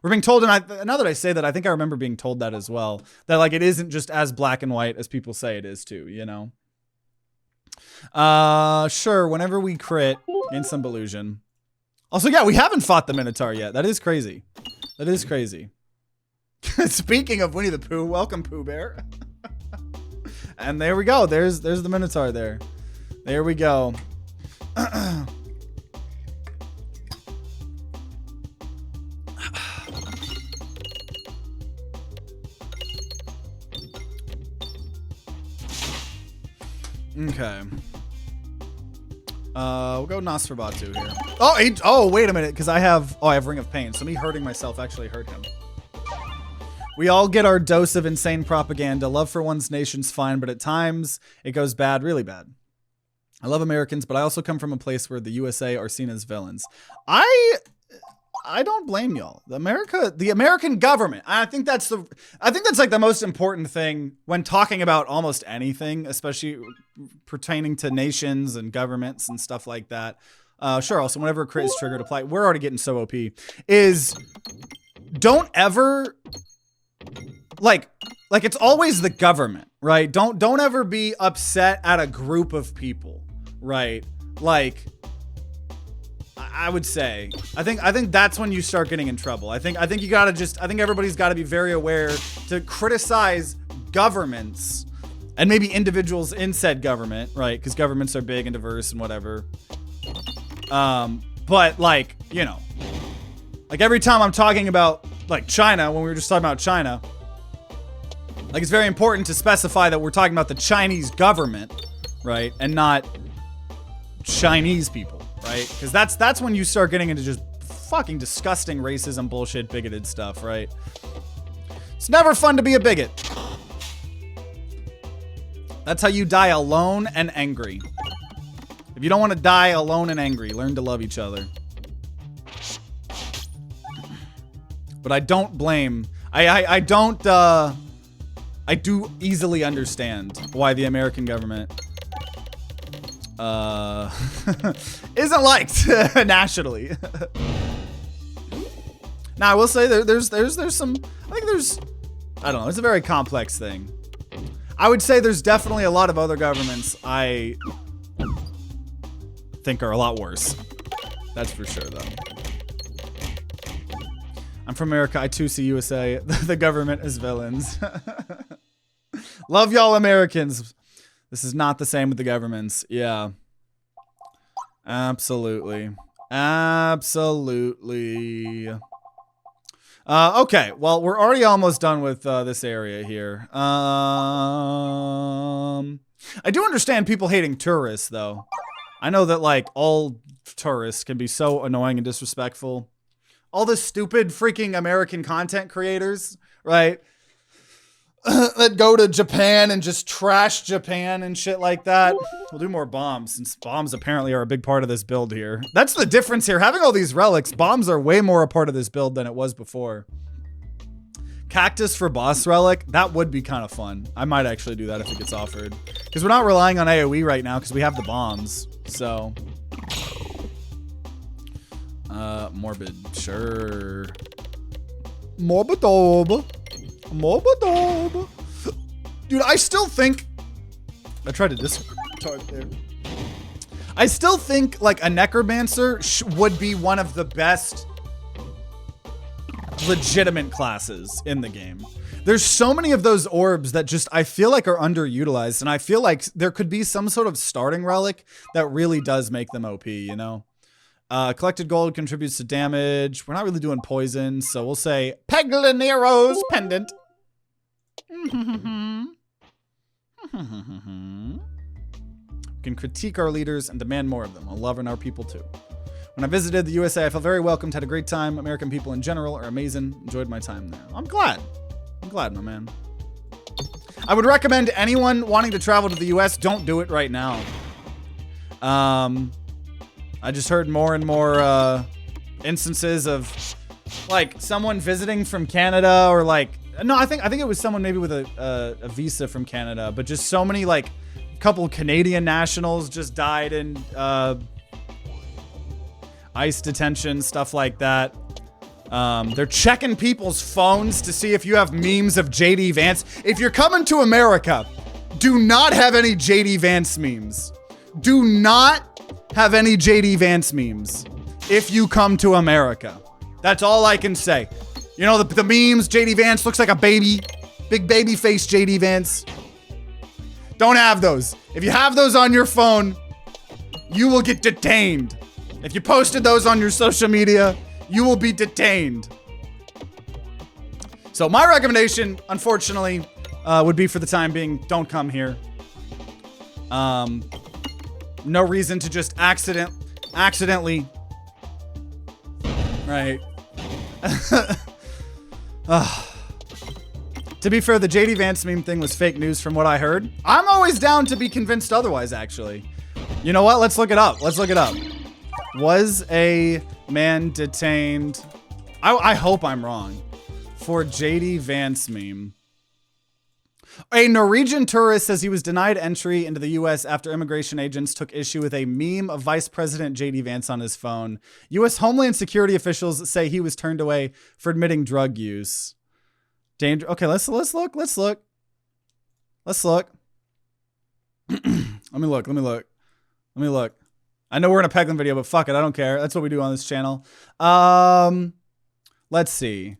we're being told, and now that I say that, I think I remember being told that as well, that like it isn't just as black and white as people say it is too, you know? Sure, whenever we crit, gain some illusion. Also, yeah, we haven't fought the Minotaur yet. That is crazy. Speaking of Winnie the Pooh, welcome Pooh Bear. And there we go. There's the Minotaur there. There we go. Okay. We'll go Nosferatu here. Oh, wait a minute, because I have Ring of Pain, so me hurting myself actually hurt him. We all get our dose of insane propaganda. Love for one's nation's fine, but at times it goes bad, really bad. I love Americans, but I also come from a place where the USA are seen as villains. I don't blame y'all. The American government. I think that's like the most important thing when talking about almost anything, especially pertaining to nations and governments and stuff like that. Sure. Also, whenever a crit is triggered, apply. We're already getting so OP. Is don't ever like it's always the government, right? Don't ever be upset at a group of people, right? Like, I would say, I think that's when you start getting in trouble. I think you gotta I think everybody's gotta be very aware to criticize governments and maybe individuals in said government, right? Because governments are big and diverse and whatever. But like, you know, like every time I'm talking about like China, when we were just talking about China, like it's very important to specify that we're talking about the Chinese government, right? And not Chinese people, right? Because that's when you start getting into just fucking disgusting racism, bullshit, bigoted stuff, right? It's never fun to be a bigot. That's how you die alone and angry. If you don't want to die alone and angry, learn to love each other. But I don't blame. I do easily understand why the American government isn't liked nationally. Now I will say there's some. I think there's. I don't know. It's a very complex thing. I would say there's definitely a lot of other governments I think are a lot worse. That's for sure, though. I'm from America. I too see USA. The government as villains. Love y'all Americans. This is not the same with the governments. Yeah. Absolutely. Absolutely. Okay, well, we're already almost done with this area here. I do understand people hating tourists, though. I know that, like, all tourists can be so annoying and disrespectful. All the stupid freaking American content creators, right? That go to Japan and just trash Japan and shit like that. We'll do more bombs, since bombs apparently are a big part of this build here. That's the difference here. Having all these relics, bombs are way more a part of this build than it was before. Cactus for boss relic, that would be kind of fun. I might actually do that if it gets offered. Because we're not relying on AoE right now because we have the bombs. So. Morbid, sure. Morbidob. Morbidob. Dude, I still think... I tried to discard there. I still think, like, a necromancer would be one of the best legitimate classes in the game. There's so many of those orbs that just, I feel like, are underutilized, and I feel like there could be some sort of starting relic that really does make them OP, you know? Collected gold contributes to damage. We're not really doing poison, so we'll say Peglin Orbs pendant. We can critique our leaders and demand more of them while loving our people too. When I visited the USA, I felt very welcomed, had a great time. American people in general are amazing. Enjoyed my time there. I'm glad. I'm glad, my man. I would recommend anyone wanting to travel to the US, don't do it right now. I just heard more and more instances of like someone visiting from Canada, or like, no, I think it was someone maybe with a visa from Canada, but just so many, like, couple Canadian nationals just died in ICE detention, stuff like that. They're checking people's phones to see if you have memes of JD Vance. If you're coming to America, do not have any JD Vance memes. Do not have any JD Vance memes if you come to America. That's all I can say. You know, the memes, JD Vance looks like a baby. Big baby face JD Vance. Don't have those. If you have those on your phone, you will get detained. If you posted those on your social media, you will be detained. So my recommendation, unfortunately, would be for the time being, don't come here. No reason to just accidentally, right? To be fair, the JD Vance meme thing was fake news from what I heard. I'm always down to be convinced otherwise, actually. You know what? Let's look it up. Let's look it up. Was a man detained? I hope I'm wrong. For JD Vance meme. A Norwegian tourist says he was denied entry into the U.S. after immigration agents took issue with a meme of Vice President JD Vance on his phone. U.S. Homeland Security officials say he was turned away for admitting drug use. Danger. Okay, let's look. Let me look. I know we're in a Peglin video, but fuck it, I don't care. That's what we do on this channel. Let's see.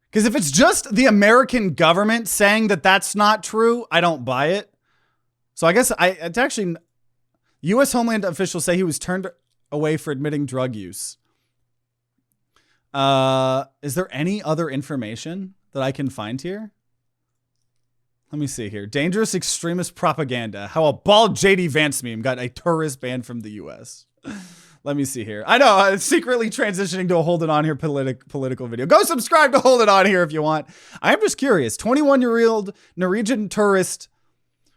Because if it's just the American government saying that that's not true, I don't buy it. So I guess it's actually, U.S. Homeland officials say he was turned away for admitting drug use. Is there any other information that I can find here? Let me see here. Dangerous extremist propaganda. How a bald JD Vance meme got a tourist banned from the U.S. Let me see here. I know, it's secretly transitioning to a Hold It On Here political video. Go subscribe to Hold It On Here if you want. I am just curious. 21-year-old Norwegian tourist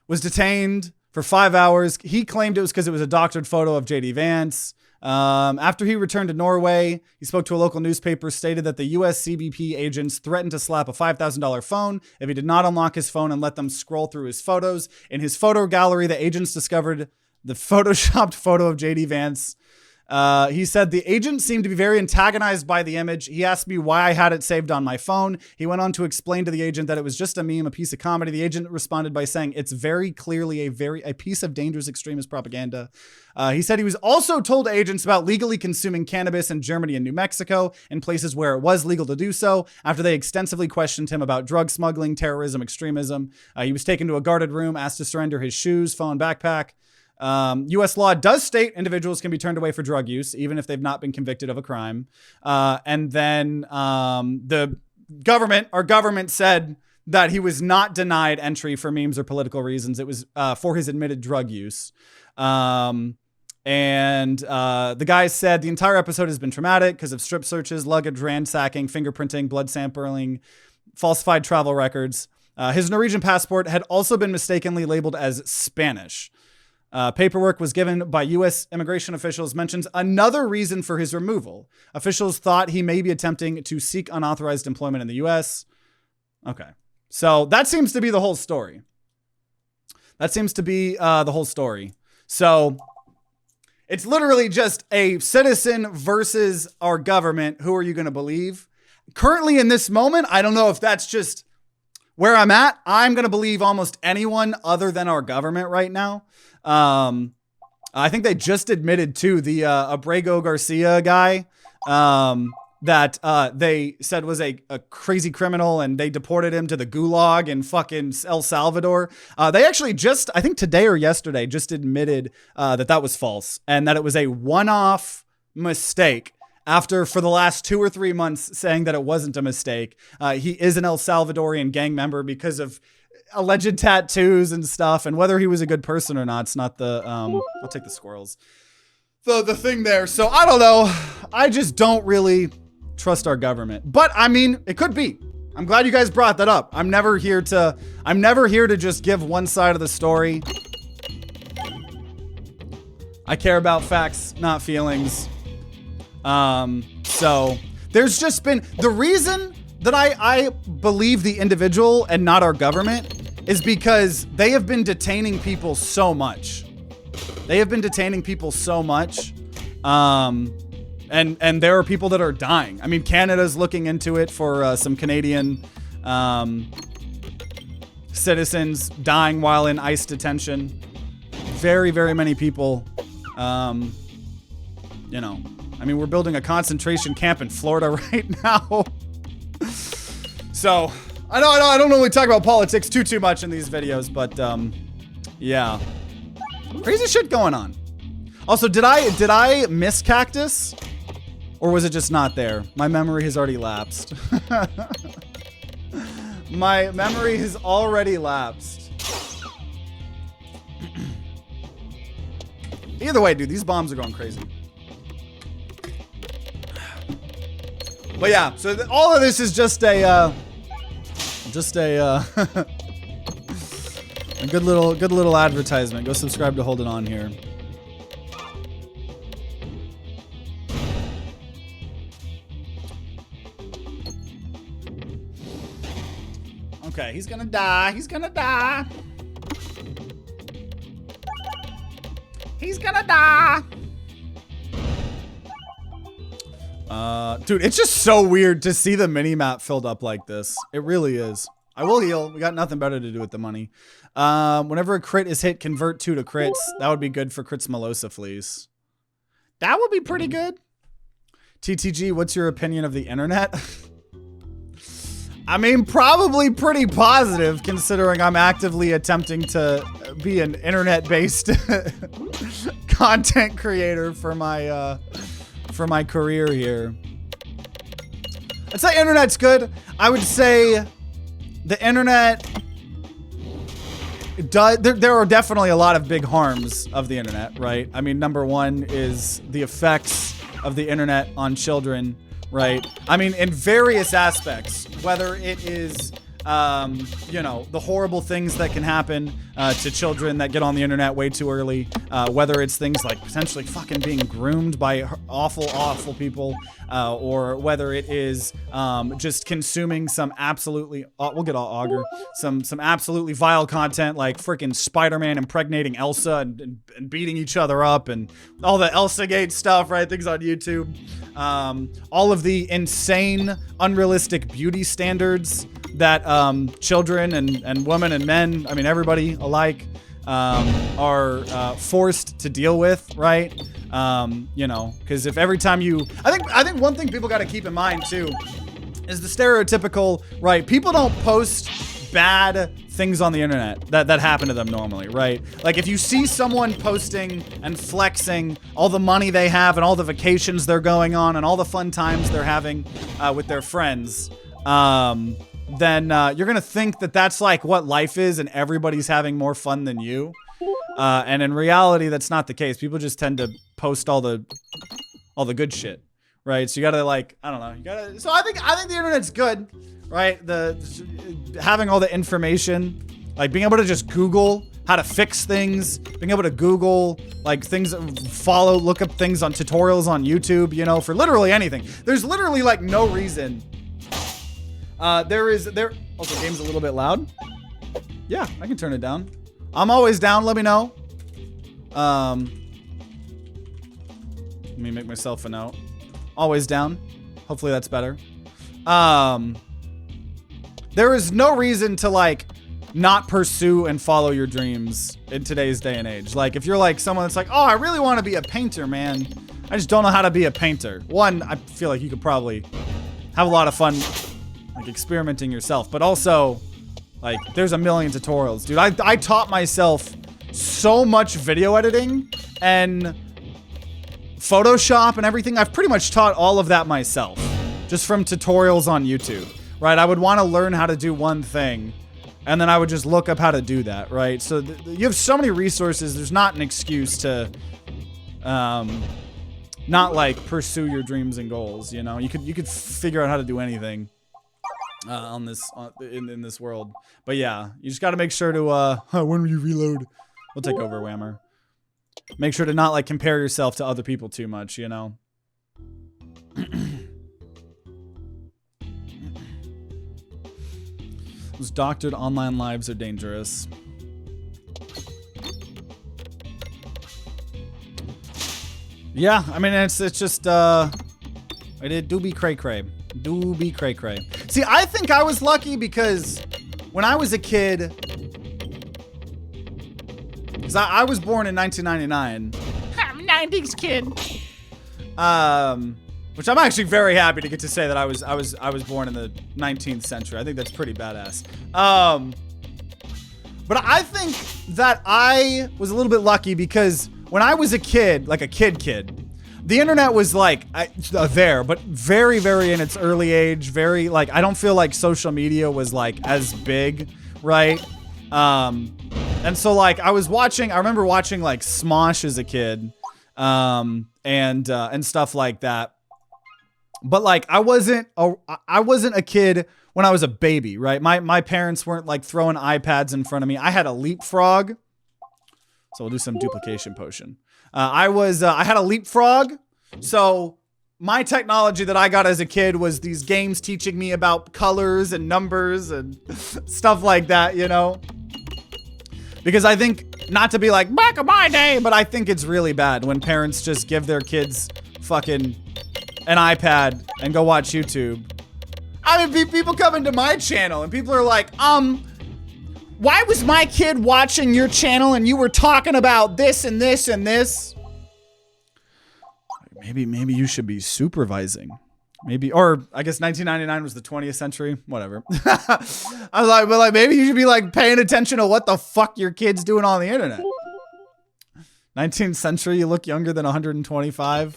was detained for 5 hours. He claimed it was because it was a doctored photo of JD Vance. After he returned to Norway, he spoke to a local newspaper, stated that the US CBP agents threatened to slap a $5,000 phone if he did not unlock his phone and let them scroll through his photos. In his photo gallery, the agents discovered the photoshopped photo of JD Vance He said the agent seemed to be very antagonized by the image. He asked me why I had it saved on my phone. He went on to explain to the agent that it was just a meme, a piece of comedy. The agent responded by saying it's very clearly a piece of dangerous extremist propaganda. He said he was also told agents about legally consuming cannabis in Germany and New Mexico in places where it was legal to do so after they extensively questioned him about drug smuggling, terrorism, extremism. He was taken to a guarded room, asked to surrender his shoes, phone, backpack. U.S. law does state individuals can be turned away for drug use, even if they've not been convicted of a crime. And then our government said that he was not denied entry for memes or political reasons. It was for his admitted drug use. The guy said the entire episode has been traumatic because of strip searches, luggage ransacking, fingerprinting, blood sampling, falsified travel records. His Norwegian passport had also been mistakenly labeled as Spanish. Paperwork was given by U.S. immigration officials mentions another reason for his removal. Officials thought he may be attempting to seek unauthorized employment in the U.S. Okay. So that seems to be the whole story. So it's literally just a citizen versus our government. Who are you going to believe? Currently in this moment, I don't know if that's just where I'm at. I'm going to believe almost anyone other than our government right now. I think they just admitted to the Abrego Garcia guy that they said was a crazy criminal, and they deported him to the gulag in fucking El Salvador. They actually just, I think today or yesterday, just admitted that was false and that it was a one-off mistake. After, for the last 2 or 3 months, saying that it wasn't a mistake. He is an El Salvadorian gang member because of alleged tattoos and stuff, and whether he was a good person or not, it's not the I'll take the squirrels, the thing there. So I don't know. I just don't really trust our government, but I mean, it could be. I'm glad you guys brought that up. I'm never here to just give one side of the story. I care about facts, not feelings. So there's just been the reason that I believe the individual and not our government is because they have been detaining people so much. And there are people that are dying. I mean, Canada's looking into it for some Canadian citizens dying while in ICE detention. Very, very many people, you know, I mean, we're building a concentration camp in Florida right now. So, I don't normally talk about politics too much in these videos, but yeah. Crazy shit going on. Also, did I miss Cactus? Or was it just not there? My memory has already lapsed. My memory has already lapsed. Either way, dude, these bombs are going crazy. But yeah, so all of this is just a a good little advertisement. Go subscribe to Hold It On here. Okay, he's gonna die. He's gonna die. He's gonna die. Dude, it's just so weird to see the mini-map filled up like this. It really is. I will heal. We got nothing better to do with the money. Whenever a crit is hit, convert 2 to crits. That would be good for Crits Melosa Fleece. That would be pretty good. TTG, what's your opinion of the internet? I mean, probably pretty positive, considering I'm actively attempting to be an internet-based content creator for my career here. I'd say internet's good. I would say the internet does. There are definitely a lot of big harms of the internet, right? I mean, number one is the effects of the internet on children, right? I mean, in various aspects, whether it is you know, the horrible things that can happen to children that get on the internet way too early, whether it's things like potentially fucking being groomed by awful people, or whether it is just consuming some absolutely, we'll get all auger, some absolutely vile content like freaking Spider-Man impregnating Elsa and beating each other up and all the Elsa-gate stuff, right? Things on YouTube. All of the insane, unrealistic beauty standards that children and women and men, I mean everybody alike, are forced to deal with, right? You know, because if every time you, I think one thing people got to keep in mind too is the stereotypical, right? People don't post bad things on the internet that happen to them normally, right? Like if you see someone posting and flexing all the money they have and all the vacations they're going on and all the fun times they're having with their friends, then you're gonna think that that's like what life is and everybody's having more fun than you. And in reality, that's not the case. People just tend to post all the good shit, right? So you gotta like, I don't know, you gotta, so I think the internet's good, right? Having all the information, like being able to just Google how to fix things, being able to Google like things, look up things on tutorials on YouTube, you know, for literally anything. There's literally like no reason. Also, game's a little bit loud. Yeah, I can turn it down. I'm always down, let me know. Let me make myself a note. Always down. Hopefully that's better. There is no reason to like not pursue and follow your dreams in today's day and age. Like if you're like someone that's like, oh, I really want to be a painter, man. I just don't know how to be a painter. One, I feel like you could probably have a lot of fun like experimenting yourself, but also like there's a million tutorials, dude. I taught myself so much video editing and Photoshop and everything. I've pretty much taught all of that myself just from tutorials on YouTube, right? I would want to learn how to do one thing and then I would just look up how to do that, right? So you have so many resources. There's not an excuse to not like pursue your dreams and goals, you know? You could figure out how to do anything in this world. But yeah, you just got to make sure to when will you reload? We'll take over, Whammer. Make sure to not like compare yourself to other people too much, you know. Those doctored online lives are dangerous. Yeah, I mean it's just it do be cray cray. Do be cray cray. See, I think I was lucky because when I was a kid, because I was born in 1999. I'm a 90s kid. Which I'm actually very happy to get to say that I was born in the 19th century. I think that's pretty badass. But I think that I was a little bit lucky because when I was a kid, like a kid, the internet was like there, but very, very in its early age. Very like, I don't feel like social media was like as big, right? And so like I remember watching like Smosh as a kid, and stuff like that. But like I wasn't a kid when I was a baby, right? My parents weren't like throwing iPads in front of me. I had a leapfrog. So we'll do some duplication potion. I had a leapfrog. So my technology that I got as a kid was these games teaching me about colors and numbers and stuff like that, you know? Because I think, not to be like back in my day, but I think it's really bad when parents just give their kids fucking an iPad and go watch YouTube. I mean, people come into my channel and people are like, why was my kid watching your channel and you were talking about this and this and this? Maybe you should be supervising. Maybe, or I guess 1999 was the 20th century, whatever. I was like, but like, maybe you should be like paying attention to what the fuck your kid's doing on the internet. 19th century, you look younger than 125.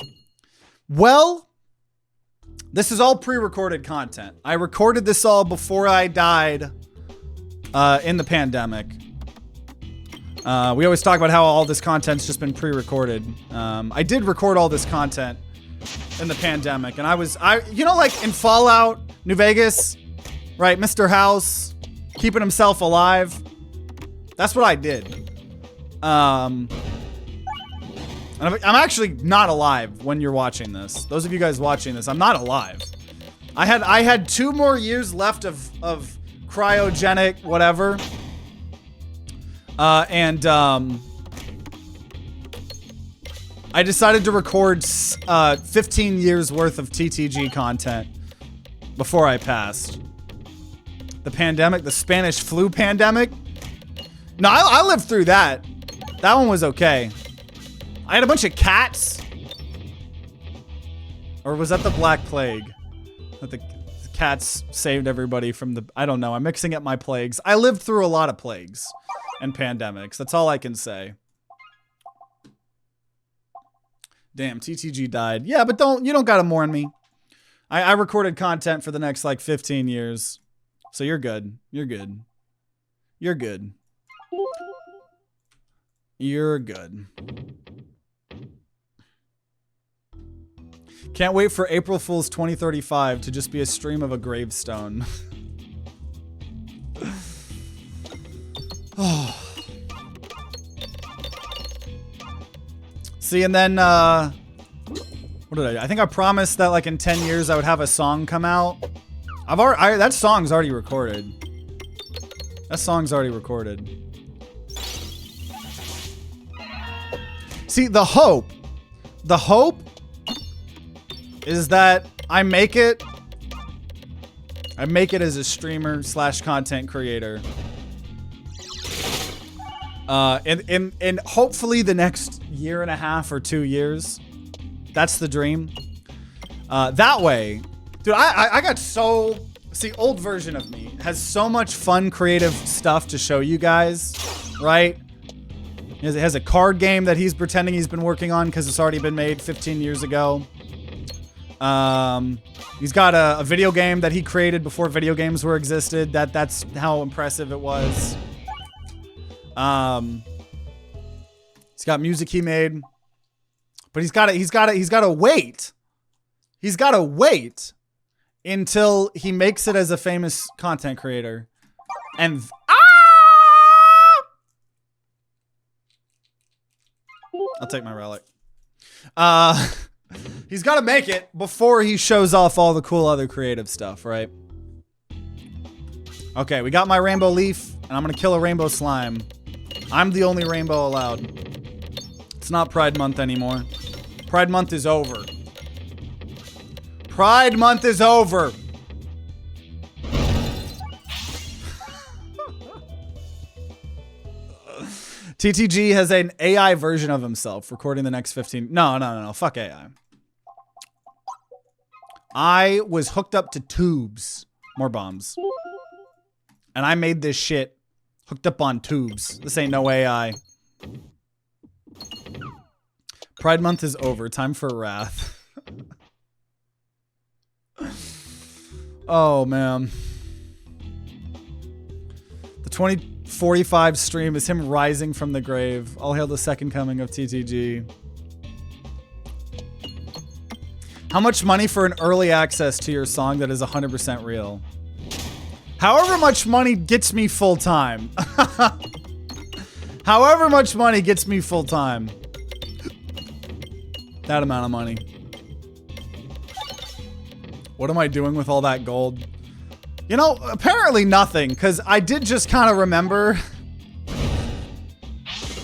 Well, this is all pre-recorded content. I recorded this all before I died in the pandemic. We always talk about how all this content's just been pre-recorded. I did record all this content in the pandemic, and you know, like in Fallout New Vegas, right? Mr. House, keeping himself alive. That's what I did. And I'm actually not alive when you're watching this. Those of you guys watching this, I'm not alive. I had 2 more years left of cryogenic whatever. I decided to record 15 years worth of TTG content before I passed. The pandemic, the Spanish flu pandemic. No, I lived through that. That one was okay. I had a bunch of cats. Or was that the Black Plague? That the cats saved everybody from the... I don't know. I'm mixing up my plagues. I lived through a lot of plagues and pandemics. That's all I can say. Damn, TTG died. Yeah, but you don't gotta mourn me. I recorded content for the next like 15 years. So you're good. You're good. You're good. You're good. Can't wait for April Fool's 2035 to just be a stream of a gravestone. Oh. See, and then, what did I think I promised that like in 10 years I would have a song come out. That song's already recorded. That song's already recorded. See, the hope is that I make it as a streamer / content creator. In hopefully the next 1.5 or 2 years. That's the dream. That way, dude, I got so... See, old version of me has so much fun, creative stuff to show you guys, right? He has a card game that he's pretending he's been working on because it's already been made 15 years ago. He's got a video game that he created before video games were existed. That's how impressive it was. He's got music he made, but he's got to wait. He's got to wait until he makes it as a famous content creator. And I'll take my relic. He's got to make it before he shows off all the cool other creative stuff, right? Okay, we got my rainbow leaf, and I'm gonna kill a rainbow slime. I'm the only rainbow allowed. It's not Pride Month anymore. Pride Month is over. Pride Month is over. TTG has an AI version of himself recording the next 15. No. Fuck AI. I was hooked up to tubes. More bombs. And I made this shit hooked up on tubes. This ain't no AI. Pride Month is over. Time for wrath. Oh, man. The 2045 stream is him rising from the grave. All hail the second coming of TTG. How much money for an early access to your song that is 100% real? However much money gets me full time. However much money gets me full time. That amount of money. What am I doing with all that gold? You know, apparently nothing, because I did just kind of remember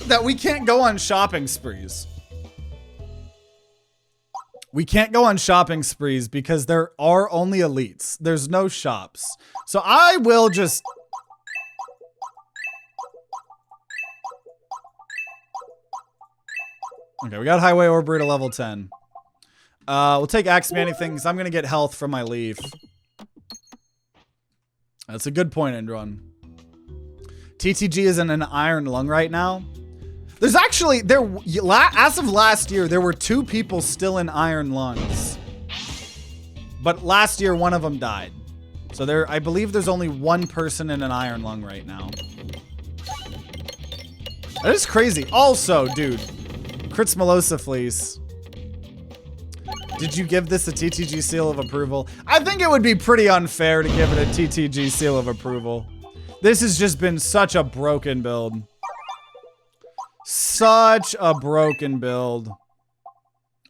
that we can't go on shopping sprees. We can't go on shopping sprees because there are only elites. There's no shops. So I will just... Okay, we got Highway Orb to level 10. We'll take Axe Manny things. I'm going to get health from my leaf. That's a good point, Indron. TTG is in an iron lung right now. There's actually, as of last year, there were 2 people still in iron lungs. But last year, one of them died. So I believe there's only 1 person in an iron lung right now. That is crazy. Also, dude, Crits Melosa Fleece. Did you give this a TTG seal of approval? I think it would be pretty unfair to give it a TTG seal of approval. This has just been such a broken build. Such a broken build.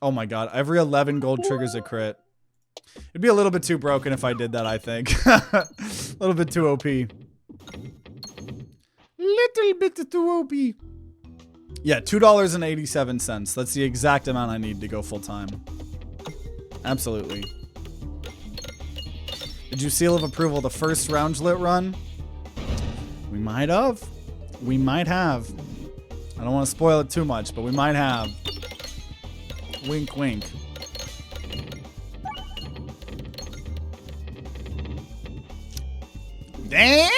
Oh my god, every 11 gold triggers a crit. It'd be a little bit too broken if I did that, I think. A little bit too OP. Little bit too OP. Yeah, $2.87. That's the exact amount I need to go full time. Absolutely. Did you seal of approval the first Roundlet run? We might have. We might have. I don't want to spoil it too much, but we might have. Wink, wink. Damn!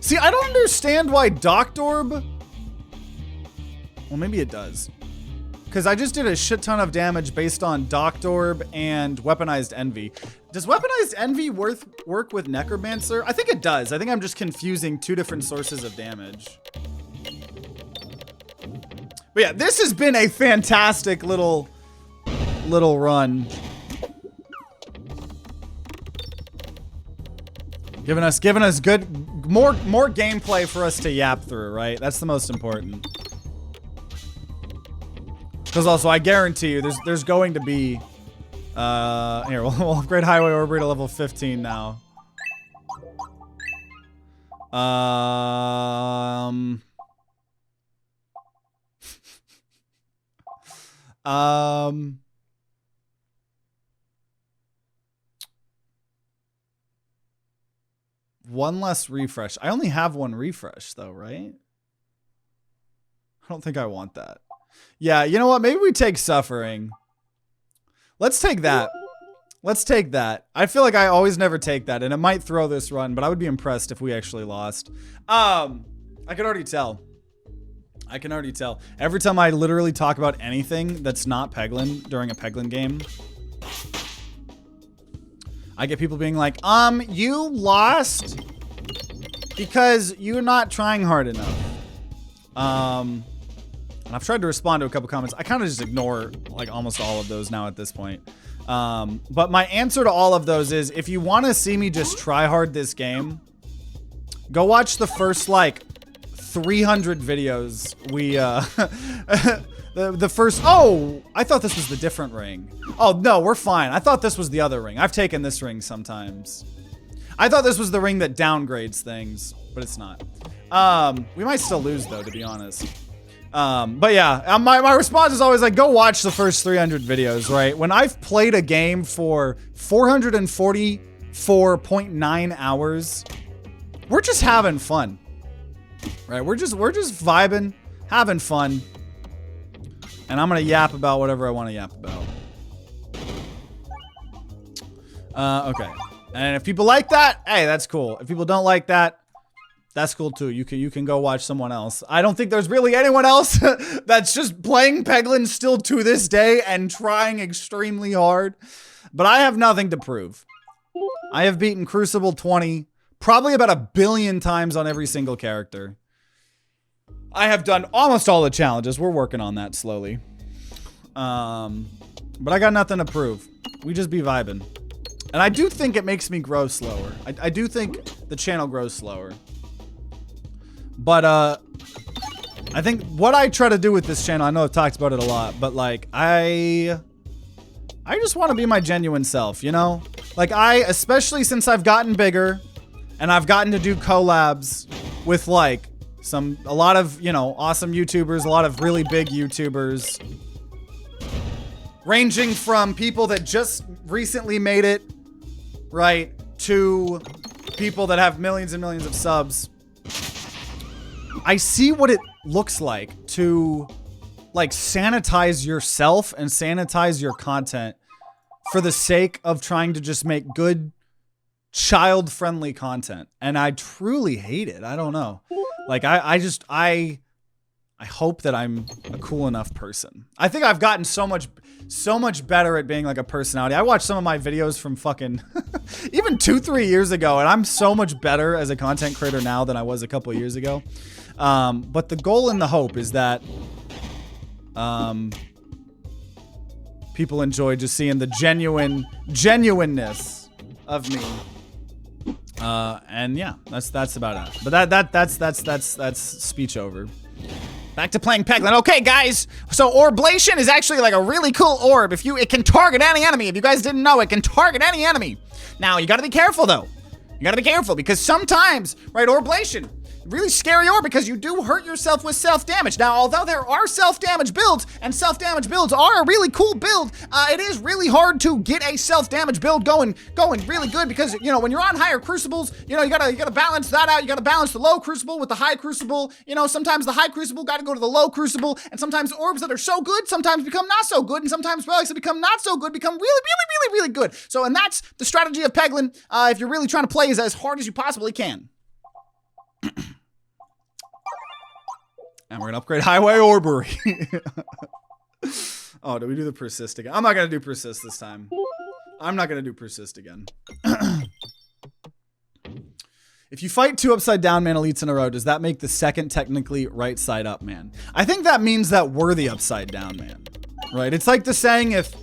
See, I don't understand why Doctorb... Well, maybe it does. Because I just did a shit ton of damage based on Doctorb and Weaponized Envy. Does Weaponized Envy work with Necromancer? I think it does. I think I'm just confusing two different sources of damage. But yeah, this has been a fantastic little run. Giving us good, more gameplay for us to yap through, right? That's the most important. Because also, I guarantee you, there's going to be, here, we'll upgrade Highway Orbiter to level 15 now. One less refresh. I only have one refresh though, right? I don't think I want that. Yeah, you know what? Maybe we take Suffering. Let's take that. Let's take that. I feel like I always never take that, and it might throw this run, but I would be impressed if we actually lost. I can already tell. I can already tell. Every time I literally talk about anything that's not Peglin during a Peglin game, I get people being like, you lost because you're not trying hard enough. And I've tried to respond to a couple comments. I kind of just ignore like almost all of those now at this point. But my answer to all of those is, if you want to see me just try hard this game, go watch the first like 300 videos we the first. Oh, I thought this was the different ring. Oh no, we're fine. I thought this was the other ring. I've taken this ring sometimes. I thought this was the ring that downgrades things, but it's not. We might still lose though, to be honest. But yeah, my response is always like, go watch the first 300 videos, right? When I've played a game for 444.9 hours, we're just having fun, right? We're just vibing, having fun. And I'm gonna yap about whatever I want to yap about. Okay. And if people like that, hey, that's cool. If people don't like that, that's cool too. You can go watch someone else. I don't think there's really anyone else that's just playing Peglin still to this day and trying extremely hard. But I have nothing to prove. I have beaten Crucible 20 probably about 1 billion times on every single character. I have done almost all the challenges. We're working on that slowly. But I got nothing to prove. We just be vibing. And I do think it makes me grow slower. I do think the channel grows slower. But, I think what I try to do with this channel, I know I've talked about it a lot, but like, I just want to be my genuine self, you know? Like especially since I've gotten bigger and I've gotten to do collabs with like a lot of, you know, awesome YouTubers, a lot of really big YouTubers, ranging from people that just recently made it, right, to people that have millions and millions of subs. I see what it looks like to like sanitize yourself and sanitize your content for the sake of trying to just make good child-friendly content. And I truly hate it. I don't know. Like I hope that I'm a cool enough person. I think I've gotten so much better at being like a personality. I watched some of my videos from fucking even 2-3 years ago, and I'm so much better as a content creator now than I was a couple years ago. But the goal and the hope is that people enjoy just seeing the genuineness of me And yeah, that's about it. But that's speech over. Back to playing Peglin. Okay, guys. So Orblation is actually like a really cool orb. It can target any enemy. If you guys didn't know, it can target any enemy. Now you gotta be careful though. You gotta be careful because sometimes, right, Orblation, really scary orb because you do hurt yourself with self-damage. Now, although there are self-damage builds, and self-damage builds are a really cool build, it is really hard to get a self-damage build going really good because, you know, when you're on higher crucibles, you know, you gotta balance that out. You gotta balance the low crucible with the high crucible. You know, sometimes the high crucible gotta go to the low crucible, and sometimes orbs that are so good sometimes become not so good, and sometimes relics that become not so good become really good. So, and that's the strategy of Peglin, if you're really trying to play as hard as you possibly can. And we're gonna upgrade Highway Orbery. Oh, did we do the persist again? I'm not gonna do persist this time. I'm not gonna do persist again. If you fight 2 upside down man elites in a row, does that make the second technically right side up man? I think that means that we're the upside down man, right? It's like the saying if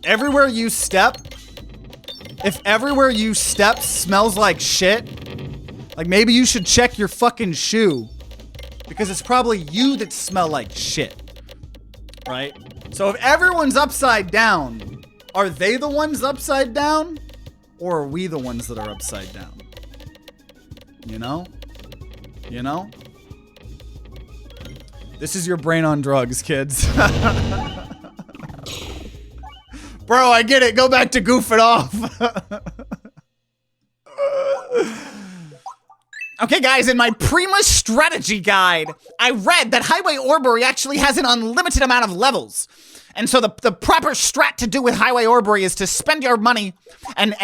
everywhere you step smells like shit, like maybe you should check your fucking shoe. Because it's probably you that smell like shit, right? So if everyone's upside down, are they the ones upside down? Or are we the ones that are upside down? You know? You know? This is your brain on drugs, kids. Bro, I get it. Go back to goofing off. Okay, guys, in my Prima strategy guide, I read that Highway Orbery actually has an unlimited amount of levels. And so the proper strat to do with Highway Orbery is to spend your money, and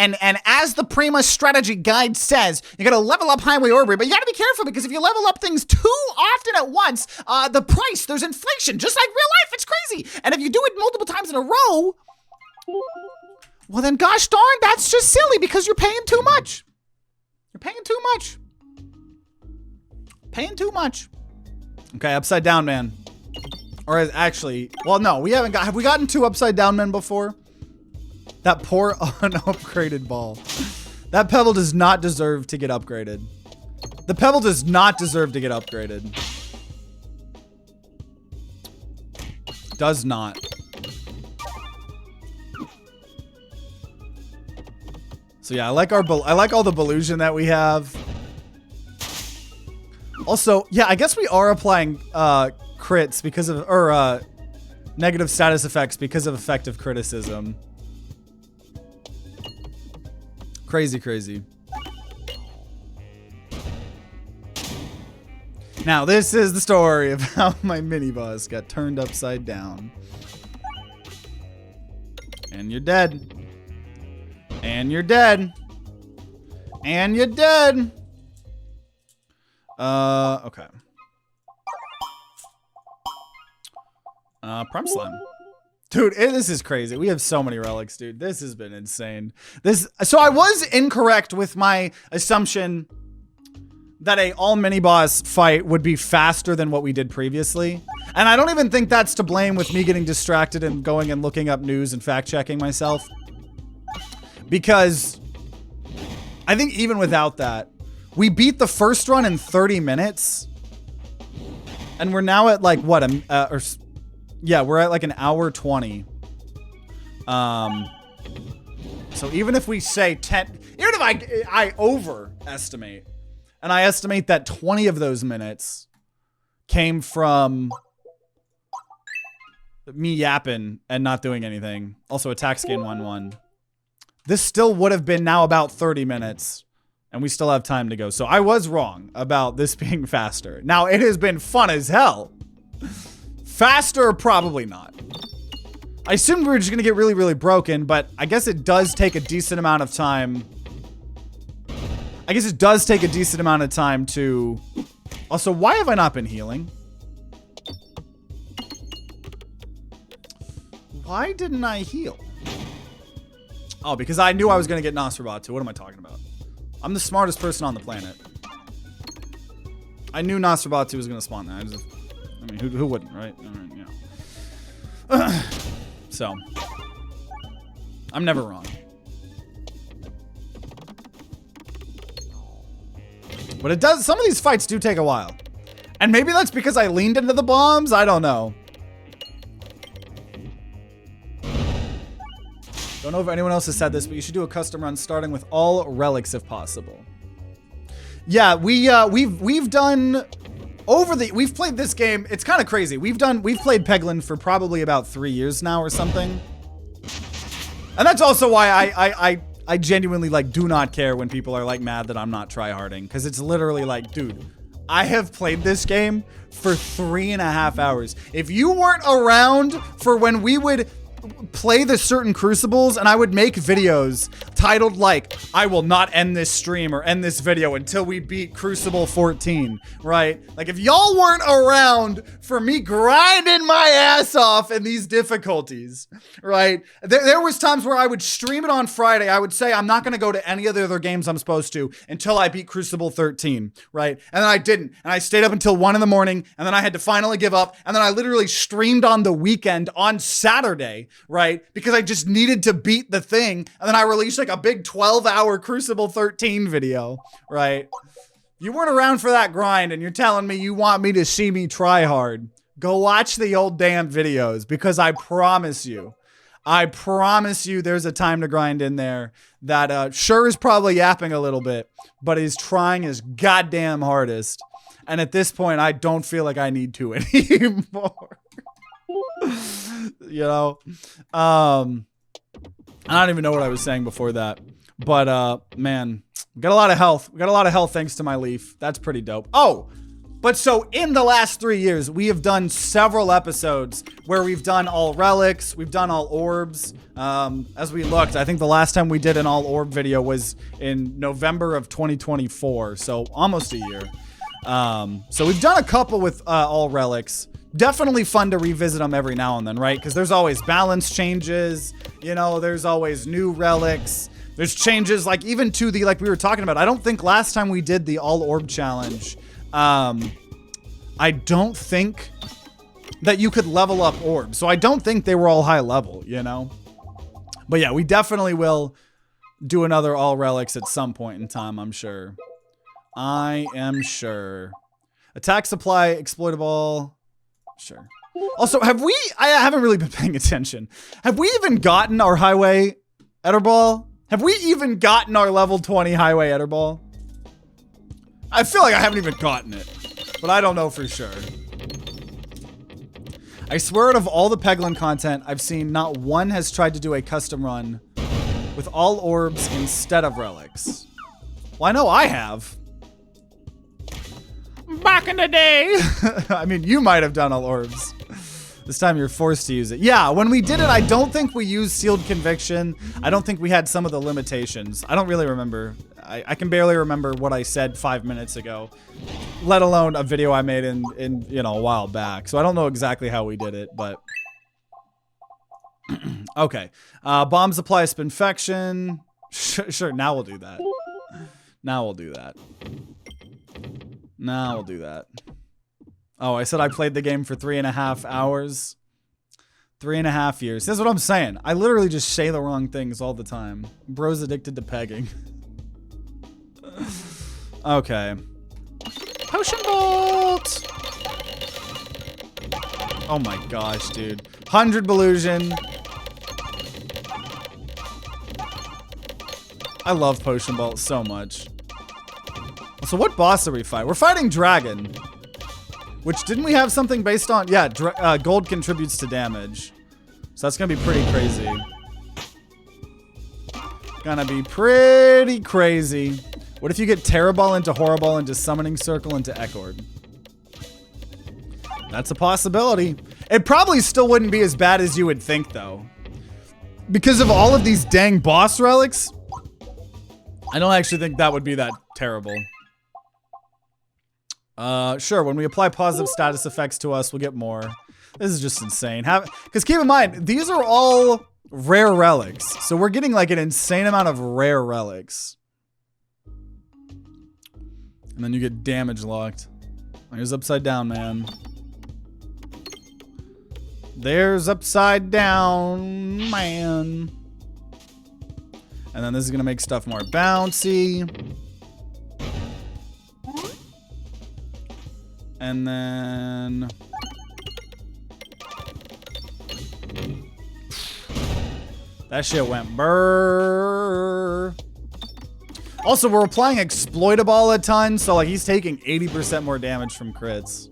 as the Prima strategy guide says, you gotta level up Highway Orbery, but you gotta be careful because if you level up things too often at once, the price, there's inflation, just like real life, it's crazy. And if you do it multiple times in a row, well then gosh darn, that's just silly because you're paying too much. You're paying too much. Paying too much. Okay, upside down man. Or actually, well, no, we haven't got, have we gotten 2 upside down men before? That poor unupgraded ball. That pebble does not deserve to get upgraded. The pebble does not deserve to get upgraded. Does not. So yeah, I like all the Belusion that we have. Also, yeah, I guess we are applying crits because of, or negative status effects because of effective criticism. Crazy, crazy. Now, this is the story of how my mini boss got turned upside down. And you're dead. And you're dead. And you're dead. Okay. Prime Slime. Dude, this is crazy. We have so many relics, dude. This has been insane. So I was incorrect with my assumption that a all mini boss fight would be faster than what we did previously. And I don't even think that's to blame with me getting distracted and going and looking up news and fact checking myself. Because I think even without that, we beat the first run in 30 minutes. And we're now at like what, yeah, we're at like an hour 20. So even if we say 10, even if I overestimate, and I estimate that 20 of those minutes came from me yapping and not doing anything. Also attack scan 1-1. This still would have been now about 30 minutes. And we still have time to go. So I was wrong about this being faster. Now, it has been fun as hell. Faster, probably not. I assumed we were just going to get really, really broken, but I guess it does take a decent amount of time. I guess it does take a decent amount of time to... Also, why have I not been healing? Why didn't I heal? Oh, because I knew I was going to get Nosferatu. What am I talking about? I'm the smartest person on the planet. I knew Nosferatu was going to spawn there. I mean, who wouldn't, right? You know. So, I'm never wrong. But it does, some of these fights do take a while. And maybe that's because I leaned into the bombs, I don't know. Don't know if anyone else has said this, but you should do a custom run starting with all relics if possible. Yeah, we've done we've played this game. It's kind of crazy. We've played Peglin for probably about 3 years now or something. And that's also why I genuinely like do not care when people are like mad that I'm not tryharding, because it's literally like, dude, I have played this game for 3.5 hours. If you weren't around for when we would play the certain crucibles and I would make videos titled like, I will not end this stream or end this video until we beat Crucible 14, right? Like if y'all weren't around for me grinding my ass off in these difficulties, right? There was times where I would stream it on Friday. I would say I'm not going to go to any of the other games I'm supposed to until I beat Crucible 13, right? And then I didn't. And I stayed up until 1 in the morning, and then I had to finally give up. And then I literally streamed on the weekend on Saturday, right? Because I just needed to beat the thing. And then I released like a big 12-hour Crucible 13 video, right? You weren't around for that grind and you're telling me you want me to see me try hard. Go watch the old damn videos, because I promise you there's a time to grind in there that sure is probably yapping a little bit, but is trying his goddamn hardest. And at this point, I don't feel like I need to anymore. You know? I don't even know what I was saying before that. But, man, we got a lot of health. We got a lot of health thanks to my leaf. That's pretty dope. Oh, but so in the last 3 years, we have done several episodes where we've done all relics. We've done all orbs. As we looked, I think the last time we did an all orb video was in November of 2024. So almost a year. So we've done a couple with all relics. Definitely fun to revisit them every now and then, right? Because there's always balance changes. You know, there's always new relics. There's changes, like even to the, like we were talking about. I don't think last time we did the all orb challenge, I don't think that you could level up orbs. So I don't think they were all high level, you know? But yeah, we definitely will do another all relics at some point in time, I'm sure. I am sure. Attack supply, exploitable. Sure. Also, I haven't really been paying attention. Have we even gotten our highway Etterball? Have we even gotten our level 20 highway Etterball? I feel like I haven't even gotten it, but I don't know for sure. I swear out of all the Peglin content I've seen, not one has tried to do a custom run with all orbs instead of relics. Well, I know I have. Back in the day. I mean, you might have done all orbs. This time you're forced to use it. Yeah, when we did it, I don't think we used sealed conviction. I don't think we had some of the limitations. I don't really remember. I can barely remember what I said 5 minutes ago, let alone a video I made in you know, a while back. So I don't know exactly how we did it, but okay. Bomb supply spinfection. Sure, now we'll do that. Now we'll do that. Now we'll do that. Oh, I said I played the game for 3.5 hours. 3.5 years. That's what I'm saying. I literally just say the wrong things all the time. Bro's addicted to pegging. Okay. Potion Bolt! Oh my gosh, dude. 100 Belusion. I love Potion Bolt so much. So what boss are we fighting? We're fighting Dragon. Which, didn't we have something based on? Yeah, gold contributes to damage. So that's gonna be pretty crazy. Gonna be pretty crazy. What if you get Terror Ball into Horror Ball into Summoning Circle into Ecord? That's a possibility. It probably still wouldn't be as bad as you would think, though. Because of all of these dang boss relics, I don't actually think that would be that terrible. Sure, when we apply positive status effects to us, we'll get more. This is just insane. Because keep in mind, these are all rare relics. So we're getting like an insane amount of rare relics. And then you get damage locked. There's upside down, man. There's upside down, man. And then this is gonna make stuff more bouncy. And then... that shit went brrrr. Also, we're applying exploitable a ton, so like he's taking 80% more damage from crits.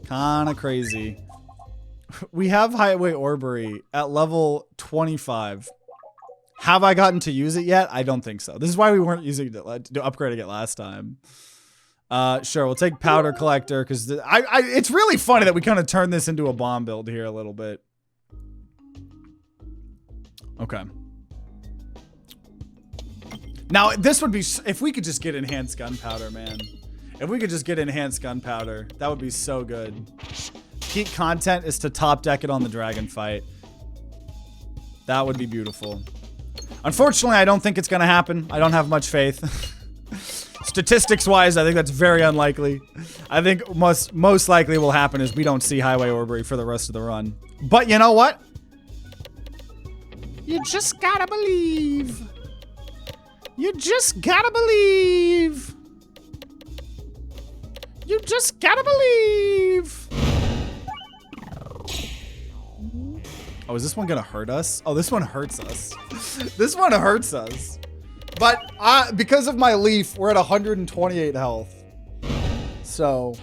Kinda crazy. We have Highway Orbery at level 25. Have I gotten to use it yet? I don't think so. This is why we weren't using it to upgrading it last time. Sure, we'll take Powder Collector because it's really funny that we kind of turned this into a bomb build here a little bit. Okay. Now, this would be, if we could just get enhanced gunpowder, man. If we could just get enhanced gunpowder, that would be so good. Peak content is to top deck it on the dragon fight. That would be beautiful. Unfortunately, I don't think it's gonna happen. I don't have much faith. Statistics-wise, I think that's very unlikely. I think most likely will happen is we don't see Highway Orbery for the rest of the run. But you know what? You just gotta believe. You just gotta believe. You just gotta believe. Oh, is this one gonna hurt us? Oh, this one hurts us. This one hurts us. But because of my leaf, we're at 128 health. So.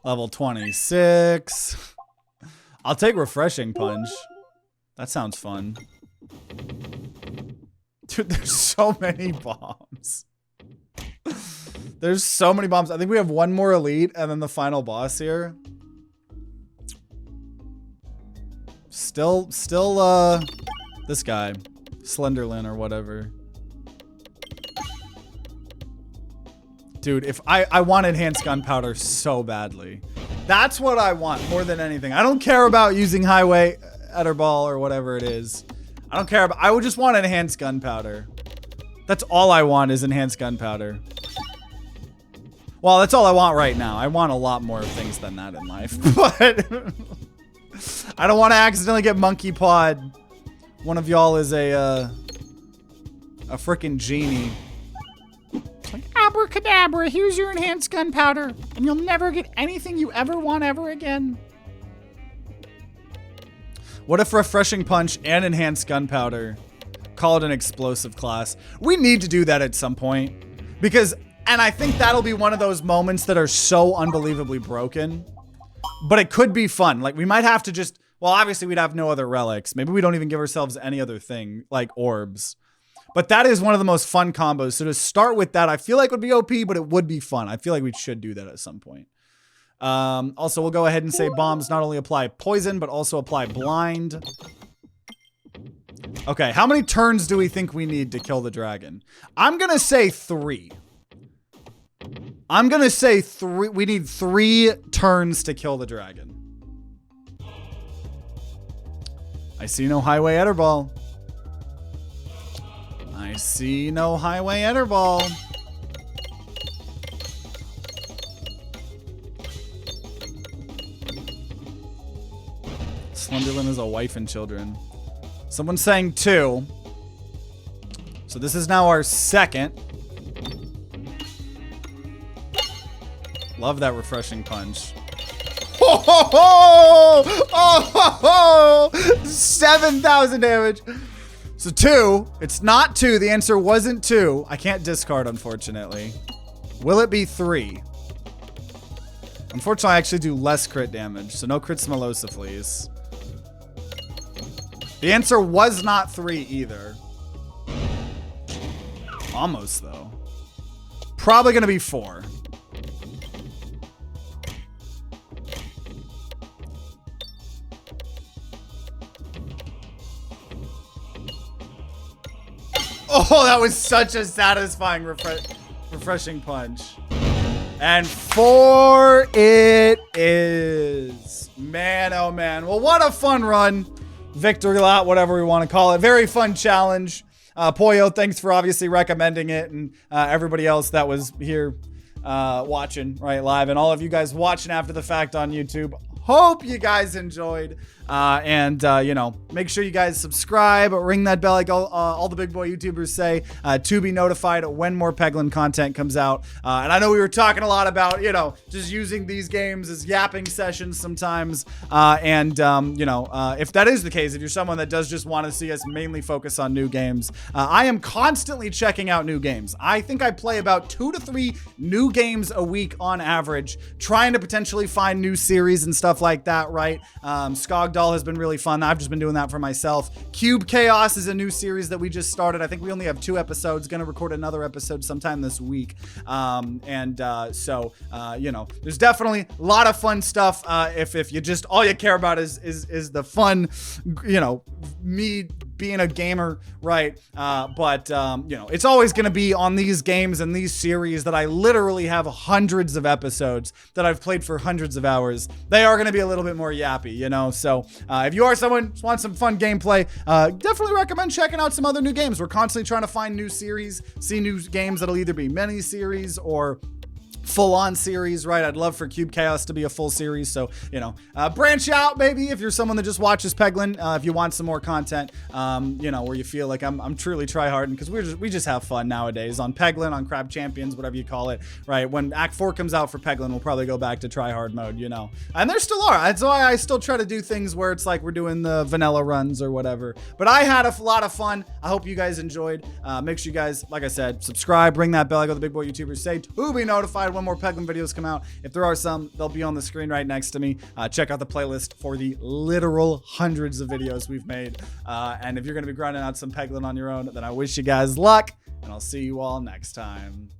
Level 26. I'll take Refreshing Punch. That sounds fun. Dude, there's so many bombs. There's so many bombs. I think we have one more elite and then the final boss here. Still, this guy. Slenderlin or whatever. Dude, if I want enhanced gunpowder so badly. That's what I want more than anything. I don't care about using Highway Etterball or whatever it is. I don't care about, I would just want enhanced gunpowder. That's all I want is enhanced gunpowder. Well, that's all I want right now. I want a lot more things than that in life, but I don't want to accidentally get monkey pawed. One of y'all is a freaking genie. It's like, abracadabra, here's your enhanced gunpowder, and you'll never get anything you ever want ever again. What if Refreshing Punch and enhanced gunpowder call it an explosive class? We need to do that at some point because, and I think that'll be one of those moments that are so unbelievably broken, but it could be fun. Like we might have to just, well, obviously we'd have no other relics. Maybe we don't even give ourselves any other thing like orbs, but that is one of the most fun combos. So to start with that, I feel like would be OP, but it would be fun. I feel like we should do that at some point. Also, we'll go ahead and say bombs not only apply poison, but also apply blind. Okay, how many turns do we think we need to kill the dragon? I'm gonna say 3. I'm gonna say 3. We need 3 turns to kill the dragon. I see no Highway Etterball. I see no Highway Etterball. Slenderlin is a wife and children. Someone's saying 2. So this is now our 2nd. Love that Refreshing Punch. Oh, ho, ho! Oh, ho, ho! 7,000 damage. So 2. It's not 2. The answer wasn't 2. I can't discard, unfortunately. Will it be 3? Unfortunately, I actually do less crit damage. So no crit Smelosa, please. The answer was not 3 either. Almost, though. Probably going to be 4. Oh, that was such a satisfying refreshing punch. And 4 it is. Man, oh man. Well, what a fun run. Victory lap, whatever we want to call it. Very fun challenge. Poyo, thanks for obviously recommending it, and everybody else that was here watching right live, and all of you guys watching after the fact on YouTube. hope you guys enjoyed. You know, make sure you guys subscribe, ring that bell like all the big boy YouTubers say, to be notified when more Peglin content comes out. And I know we were talking a lot about, you know, just using these games as yapping sessions sometimes. You know, if that is the case, if you're someone that does just want to see us mainly focus on new games, I am constantly checking out new games. I think I play about 2 to 3 new games a week on average, trying to potentially find new series and stuff like that, right? Skogdahl has been really fun. I've just been doing that for myself. Cube Chaos is a new series that we just started. I think we only have 2 episodes. Gonna record another episode sometime this week. You know, there's definitely a lot of fun stuff. If you just, all you care about is the fun, you know, me being a gamer, right? You know, it's always going to be on these games and these series that I literally have hundreds of episodes that I've played for hundreds of hours. They are going to be a little bit more yappy, you know? So if you are someone who wants some fun gameplay, definitely recommend checking out some other new games. We're constantly trying to find new series, see new games that'll either be mini series or full-on series, right? I'd love for Cube Chaos to be a full series. So, you know, branch out maybe if you're someone that just watches Peglin. If you want some more content, you know, where you feel like I'm truly tryharding, because we just have fun nowadays on Peglin, on Crab Champions, whatever you call it, right? When Act 4 comes out for Peglin, we'll probably go back to tryhard mode, you know. And there still are. That's why I still try to do things where it's like we're doing the vanilla runs or whatever. But I had a lot of fun. I hope you guys enjoyed. Make sure you guys, like I said, subscribe, ring that bell like all the big boy YouTubers say, to be notified when more Peglin videos come out. If there are some, they'll be on the screen right next to me. Check out the playlist for the literal hundreds of videos we've made. And if you're going to be grinding out some Peglin on your own, then I wish you guys luck, and I'll see you all next time.